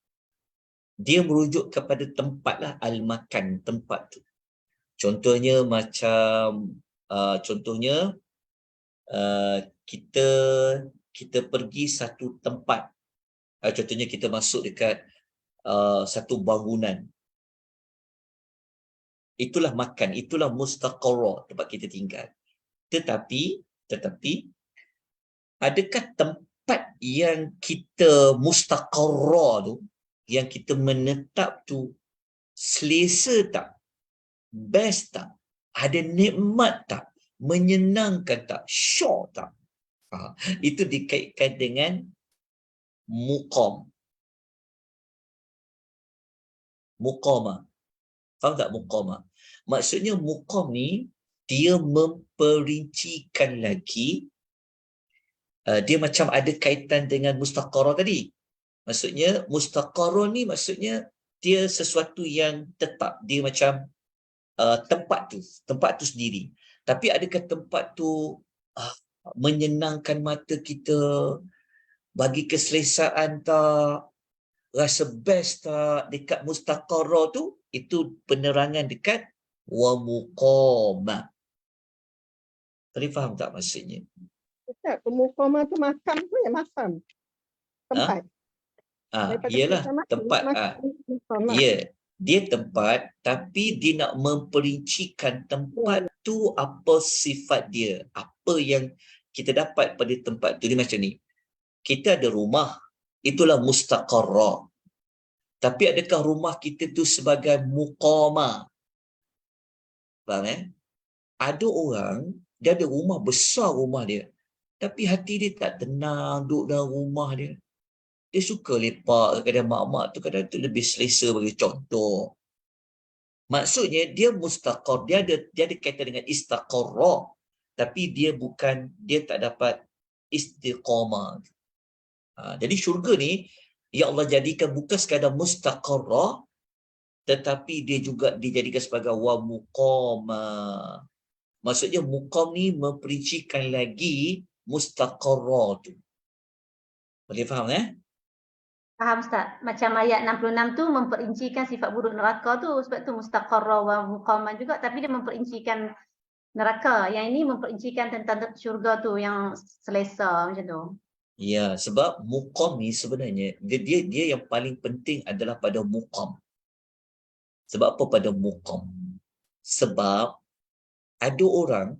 dia merujuk kepada tempat lah, al-makan, tempat tu. Contohnya macam kita pergi satu tempat. Contohnya kita masuk dekat satu bangunan. Itulah makan, itulah mustaqarra, tempat kita tinggal. Tetapi adakah tempat yang kita mustaqarra tu, yang kita menetap tu, selesa tak? Best tak? Ada nikmat tak? Menyenangkan tak? Syok tak? Itu dikaitkan dengan muqam. Muqama. Faham tak muqama? Maksudnya muqam ni, dia memperincikan lagi, dia macam ada kaitan dengan mustaqarrah tadi. Maksudnya mustaqarrah ni maksudnya dia sesuatu yang tetap, dia macam tempat tu sendiri. Tapi adakah tempat tu menyenangkan mata kita, bagi keselesaan tak, rasa best tak dekat mustaqarrah tu? Itu penerangan dekat wa muqamah. Boleh faham tak maksudnya? Ustaz, pemukamah tu makam tu ya, makam. Tempat. Iyalah tempat. Ya, dia tempat, tapi dia nak memperincikan tempat tu apa sifat dia, apa yang kita dapat pada tempat tu. Dia macam ni, kita ada rumah, itulah mustaqarrah. Tapi adakah rumah kita tu sebagai muqamah? Faham Ada orang, dia ada rumah besar rumah dia, tapi hati dia tak tenang duduk dalam rumah dia. Dia suka lepak, kadang mak-mak tu kadang tu lebih selesa bagi contoh. Maksudnya dia mustaqar, dia ada kaitan dengan istaqarrah, tapi dia tak dapat istiqamah. Jadi syurga ni ya Allah jadikan bukan sekadar mustaqarrah, tetapi dia juga dijadikan sebagai wa muqamah. Maksudnya muqam ni memperincikan lagi mustaqarrah tu. Boleh faham Faham Ustaz. Macam ayat 66 tu memperincikan sifat buruk neraka tu, sebab tu mustaqarrah wa muqamah juga, tapi dia memperincikan neraka. Yang ini memperincikan tentang syurga tu yang selesa macam tu. Ya, sebab muqam ni sebenarnya dia yang paling penting adalah pada muqam. Sebab apa pada muqam? Sebab ada orang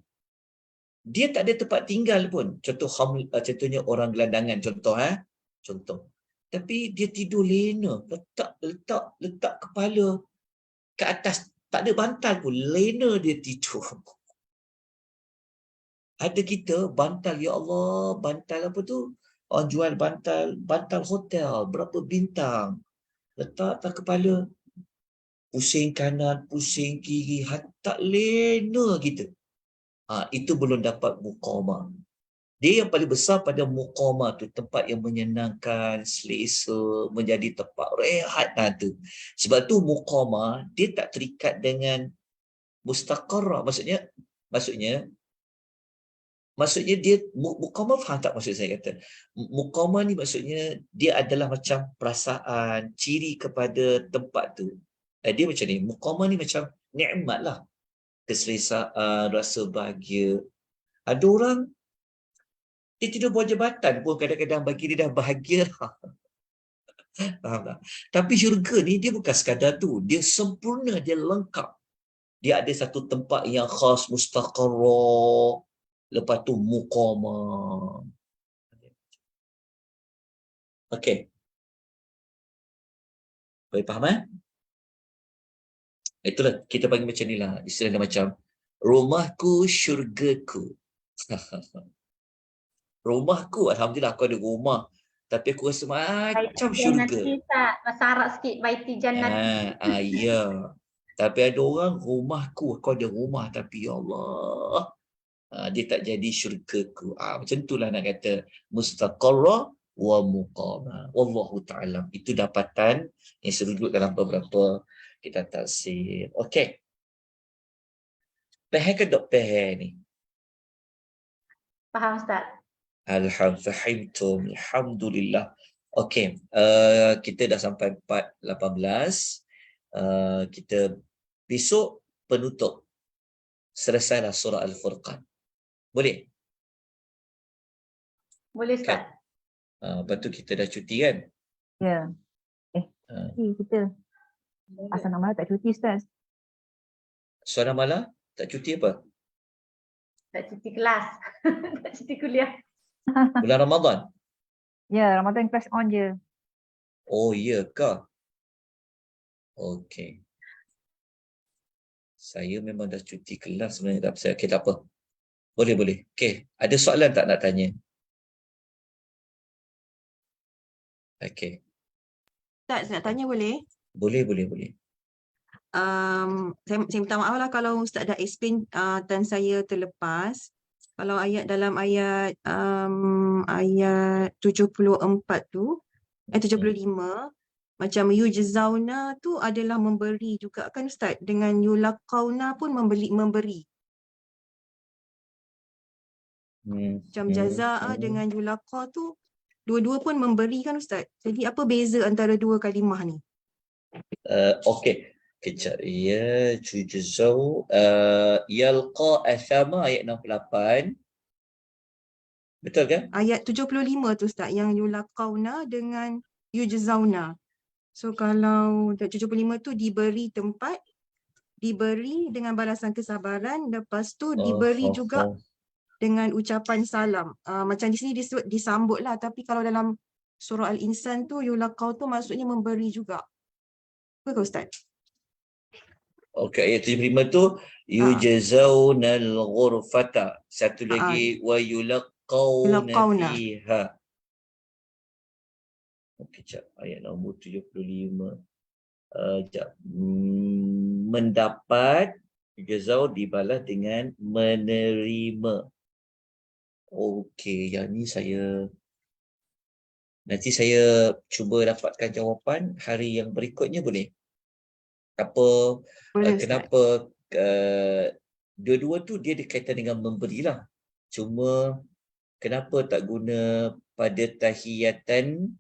dia tak ada tempat tinggal pun. Contohnya orang gelandangan contoh. Tapi dia tidur lena, letak kepala ke atas, tak ada bantal pun, lena dia tidur. Ada kita bantal, ya Allah, bantal apa tu? Orang jual bantal hotel, berapa bintang. Letak atas kepala, pusing kanan, pusing kiri, tak lena kita. Itu belum dapat muqamah. Dia yang paling besar pada muqamah tu, tempat yang menyenangkan, selesa, menjadi tempat rehat tu. Sebab tu muqamah dia tak terikat dengan mustaqarrah. Maksudnya dia muqamah, faham tak maksud saya kata? Muqamah ni maksudnya dia adalah macam perasaan, ciri kepada tempat tu. Dia macam ni, muqamah ni macam nikmat lah. Keselesaan, rasa bahagia. Ada orang dia tidur bawah jabatan pun kadang-kadang bagi dia dah bahagia. Faham tak? Tapi syurga ni dia bukan sekadar tu. Dia sempurna, dia lengkap. Dia ada satu tempat yang khas, mustaqarrah. Lepas tu muqamah. Okey. Boleh faham Itulah kita panggil macam ni lah. Istilahnya macam rumahku, syurgaku. Rumahku, alhamdulillah aku ada rumah. Tapi aku rasa macam syurga. Bahasa Arab sikit, baiti jannati. Ya. Tapi ada orang rumahku, aku ada rumah tapi ya Allah, dia tak jadi syurgaku. Macam itulah nak kata mustaqarrah wa muqamah. Wallahu ta'ala. Itu dapatan yang seruduk dalam beberapa kitab tafsir. Okey. Faham ke tak faham ni? Faham Ustaz. Alhamdulillah. Okey, kita dah sampai 4:18. Kita besok penutup. Selesailah surah Al-Furqan. Boleh? Boleh Ustaz. Lepas tu kita dah cuti kan? Ya. Kita asal nama tak cuti Ustaz. Suara malam tak cuti apa? Tak cuti kelas. Tak cuti kuliah. Bulan Ramadan? Ya, Ramadan kelas on je. Oh, ya ke? Okey. Saya memang dah cuti kelas sebenarnya. Okey, tak apa. Boleh. Okey, ada soalan tak nak tanya? Okey. Ustaz, nak tanya boleh? Boleh. saya minta maaf lah kalau Ustaz dah explain dan saya terlepas. Kalau dalam ayat ayat 74 tu, 75, macam yujzauna tu adalah memberi juga kan Ustaz? Dengan yulaqauna pun memberi. Macam jazaa dengan yulaqa tu dua-dua pun memberi kan Ustaz? Jadi apa beza antara dua kalimah ni? Okey. Kejap ya, juzau yalqa athama ayat 68. Betul kan? Ayat 75 tu Ustaz, yang yulaqauna dengan yujzauna. So kalau 75 tu diberi tempat, diberi dengan balasan kesabaran, lepas tu diberi juga dengan ucapan salam. Macam di sini disebut disambut lah, tapi kalau dalam surah Al-Insan tu yulaqau tu maksudnya memberi juga. Apa ke Ustaz? Okey, ayat 75 tu yujzaunal ghurfata. Satu lagi wa yulaqauna fiha. Okey, jap. Ayat nombor 75. Jap. Mendapat jazau dibalas dengan menerima. Okey, yang ni nanti saya cuba dapatkan jawapan hari yang berikutnya boleh? Kenapa dua-dua tu dia berkaitan dengan memberilah. Cuma kenapa tak guna pada tahiyatan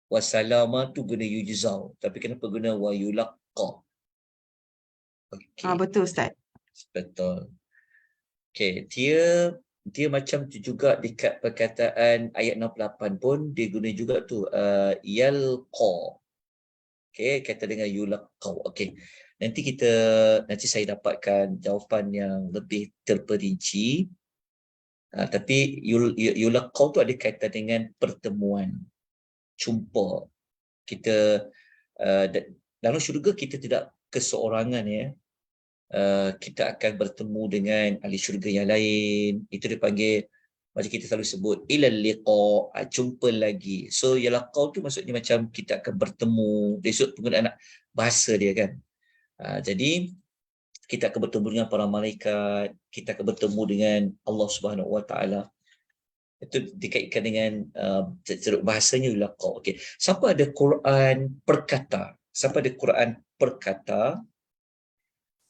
wassalama tu guna yujzau, tapi kenapa guna wa yulaqqa? Okey. Betul Ustaz. Betul. Okey, dia macam tu juga dekat perkataan ayat 68 pun dia guna juga tu yalqa. Okey, kata dengan yulaqqa. Okey. Nanti saya dapatkan jawapan yang lebih terperinci. Tapi yulaqqa tu ada kaitan dengan pertemuan, jumpa. Kita dalam syurga kita tidak keseorangan ya. Kita akan bertemu dengan ahli syurga yang lain. Itu dipanggil, macam kita selalu sebut, ilal liqa, jumpa lagi. So yalaqau tu maksudnya macam kita akan bertemu. Besok penggunaan bahasa dia kan. Jadi kita akan bertemu dengan para malaikat, kita akan bertemu dengan Allah Subhanahu Wa Taala. Itu dikaitkan dengan bahasanya yalaqau. Okey. Siapa ada Quran perkata? Siapa ada Quran perkata?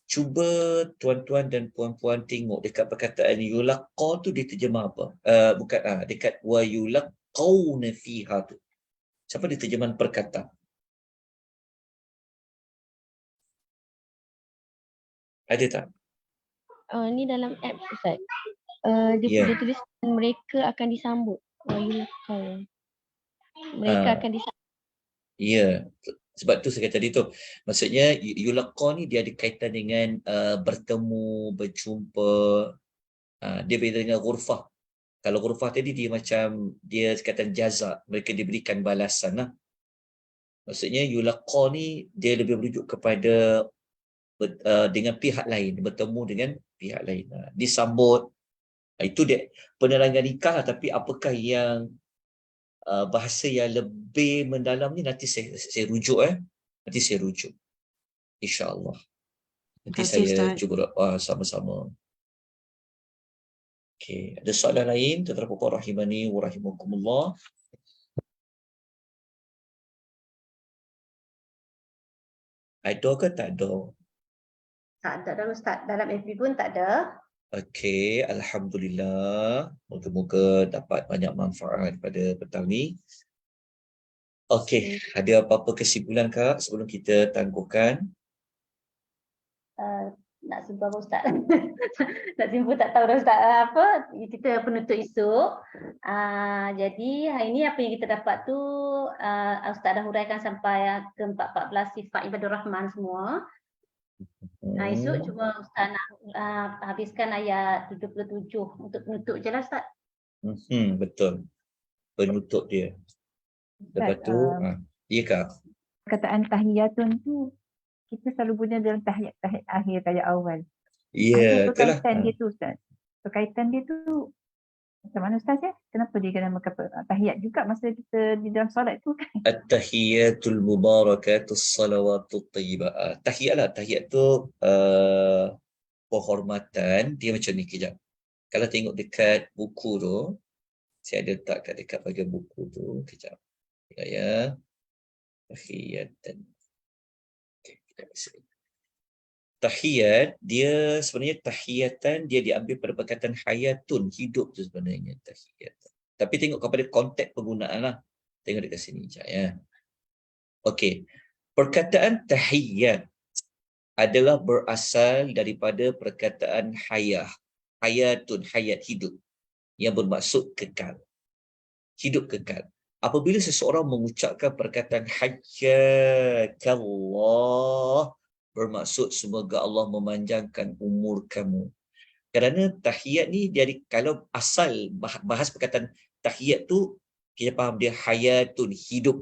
Cuba tuan-tuan dan puan-puan tengok dekat perkataan yulaqqa tu dia terjemah apa? Dekat wa yulaqqauna fiha tu. Siapa dia terjemahan perkata? Ada tak? Ni dalam app Ustaz. Dia tulis mereka akan disambut. Wa yulaqqauna. Mereka akan disambut. Ya. Sebab tu saya kata tadi tu, maksudnya yulaqqa ni dia ada kaitan dengan bertemu, berjumpa. Dia beza dengan ghurfah. Kalau ghurfah tadi dia macam dia kata jaza, mereka diberikan balasan lah. Maksudnya yulaqqa ni dia lebih merujuk kepada dengan pihak lain, bertemu dengan pihak lain. Disambut. Itu dia penerangan nikah lah, tapi apakah yang bahasa yang lebih mendalam ni nanti saya rujuk nanti saya rujuk insya-Allah. Nanti saya cuba sama-sama. Okey, ada soalan lain tuan-tuan puan rahimani wa rahimakumullah? Ada ke tak ada? Tak ada Ustaz, dalam FB pun tak ada. Okey, alhamdulillah. Moga-moga dapat banyak manfaat pada petang ni. Okey, ada apa-apa kesimpulan Kak sebelum kita tangguhkan? Nak simpul Ustaz. Nak simpul tak tahu dah Ustaz apa. Kita penutup esok. Jadi hari ni apa yang kita dapat tu Ustaz dah huraikan sampai ke 14 sifat ibadur rahman semua. Esok cuma Ustaz nak habiskan ayat 77 untuk penutup je lah Ustaz. Betul. Penutup dia. Lepas tu, ya Kak. Perkataan tahiyatun tu kita selalu guna dalam tahiyat akhir, tahiyat awal. Ya, Perkaitan dia tu Ustaz. Perkaitan dia tu Macam mana Ustaz ya? Kenapa dia kena tahiyat juga masa kita di dalam solat tu kan? At-tahiyatul mubarakatus salawatut thayyibah. Tahiyat lah. Tahiyat tu penghormatan. Dia macam ni kejap. Kalau tengok dekat buku tu, saya ada letak dekat bahagian buku tu. Kejap. Ya. Tahiyatan. Okay, kita bisa. Tahiyat, dia sebenarnya tahiyatan, dia diambil pada perkataan hayatun, hidup tu sebenarnya tahiyat. Tapi tengok kepada konteks penggunaan lah. Tengok dekat sini sekejap ya. Okey. Perkataan tahiyat adalah berasal daripada perkataan hayah. Hayatun, hayat, hidup. Yang bermaksud kekal. Hidup kekal. Apabila seseorang mengucapkan perkataan hayyakallah, bermaksud semoga Allah memanjangkan umur kamu. Kerana tahiyat ni dari kalau asal bahas perkataan tahiyat tu, kita faham dia hayatun, hidup.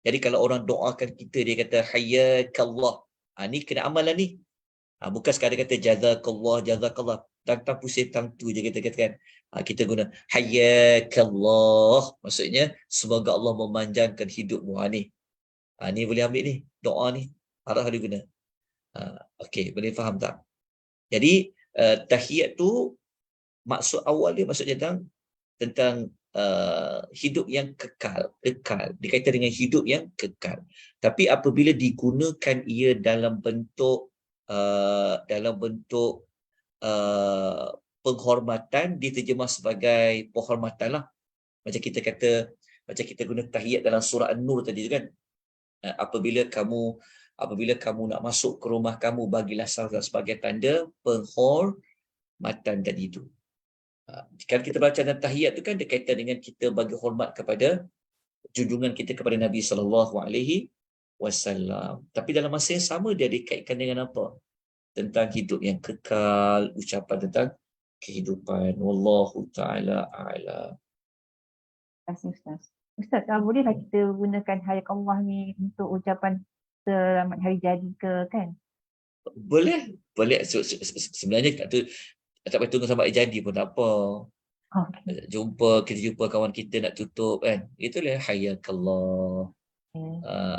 Jadi kalau orang doakan kita, dia kata hayyakallah. Ni kena amalan ni. Bukan sekadar kata jazakallah, jazakallah. Tang pusing tang tu je kita katakan. Kita guna hayyakallah. Maksudnya semoga Allah memanjangkan hidupmu. Ni boleh ambil ni, doa ni. Arah dia guna. Okey, boleh faham tak? Jadi tahiyat tu maksud awal dia maksudnya tentang hidup yang kekal, dikaitan dengan hidup yang kekal. Tapi apabila digunakan ia dalam bentuk penghormatan, diterjemah sebagai penghormatan lah. Macam kita guna tahiyat dalam surah An-Nur tadi kan. Apabila kamu nak masuk ke rumah kamu, bagilah salam sebagai tanda penghormatan tadi itu. Kalau kita baca dalam tahiyat tu kan berkaitan dengan kita bagi hormat kepada junjungan kita kepada Nabi SAW. Tapi dalam masa yang sama dia dikaitkan dengan apa? Tentang hidup yang kekal, ucapan tentang kehidupan. Wallahu ta'ala a'lam. Terima kasih Ustaz. Ustaz, bolehlah kita gunakan hayakallah ni untuk ucapan selamat hari jadi ke kan? Boleh. Sebenarnya tak payah tunggu sampai jadi pun tak apa. Okay. Kita jumpa kawan kita nak tutup kan. Itulah hayakallah.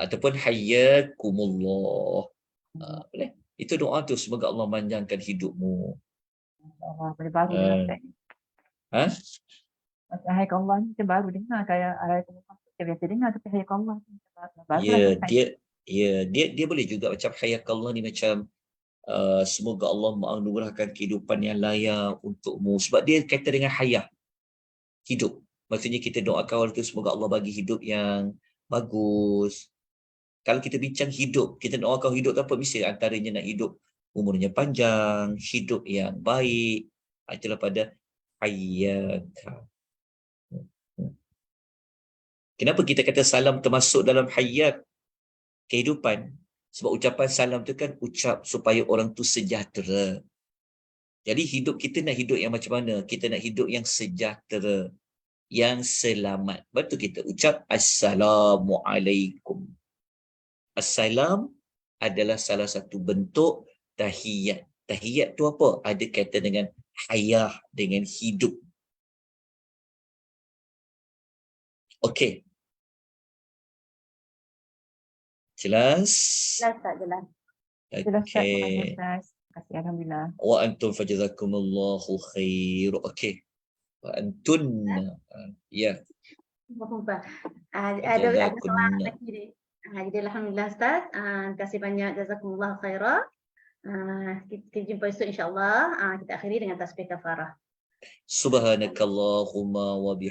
Ataupun hayyakumullah. Boleh. Itu doa tu, semoga Allah manjangkan hidupmu. Allah, boleh baru dengar kan? Hayakallah ni kita baru dengar, kayak hayakallah kita biasa dengar, tapi hayakallah baru. Dia boleh juga macam hayakallah ni macam semoga Allah menganugerahkan kehidupan yang layak untukmu. Sebab dia kaitan dengan hayah, hidup. Maksudnya kita doakan orang tu semoga Allah bagi hidup yang bagus. Kalau kita bincang hidup, kita doakan hidup tu apa? Mesti antaranya nak hidup umurnya panjang, hidup yang baik. Itulah pada hayyaka. Kenapa kita kata salam termasuk dalam hayat kehidupan? Sebab ucapan salam tu kan ucap supaya orang tu sejahtera. Jadi hidup kita nak hidup yang macam mana? Kita nak hidup yang sejahtera, yang selamat. Betul kita ucap Assalamualaikum. Assalam adalah salah satu bentuk tahiyat. Tahiyat tu apa? Ada kaitan dengan hayah, dengan hidup. Okey. Jelas? Jelas tak jelas? Okey. Terima kasih, alhamdulillah. Wa antum fajazakumullahu khair. Okey. Wa antunna. Ya. Ada soalan lagi ni. Jadi alhamdulillah Ustaz. Terima kasih banyak, jazakumullah khairah. Kita jumpa esok insya-Allah. Kita akhiri dengan tasbih kafarah. Subhanakallahumma wa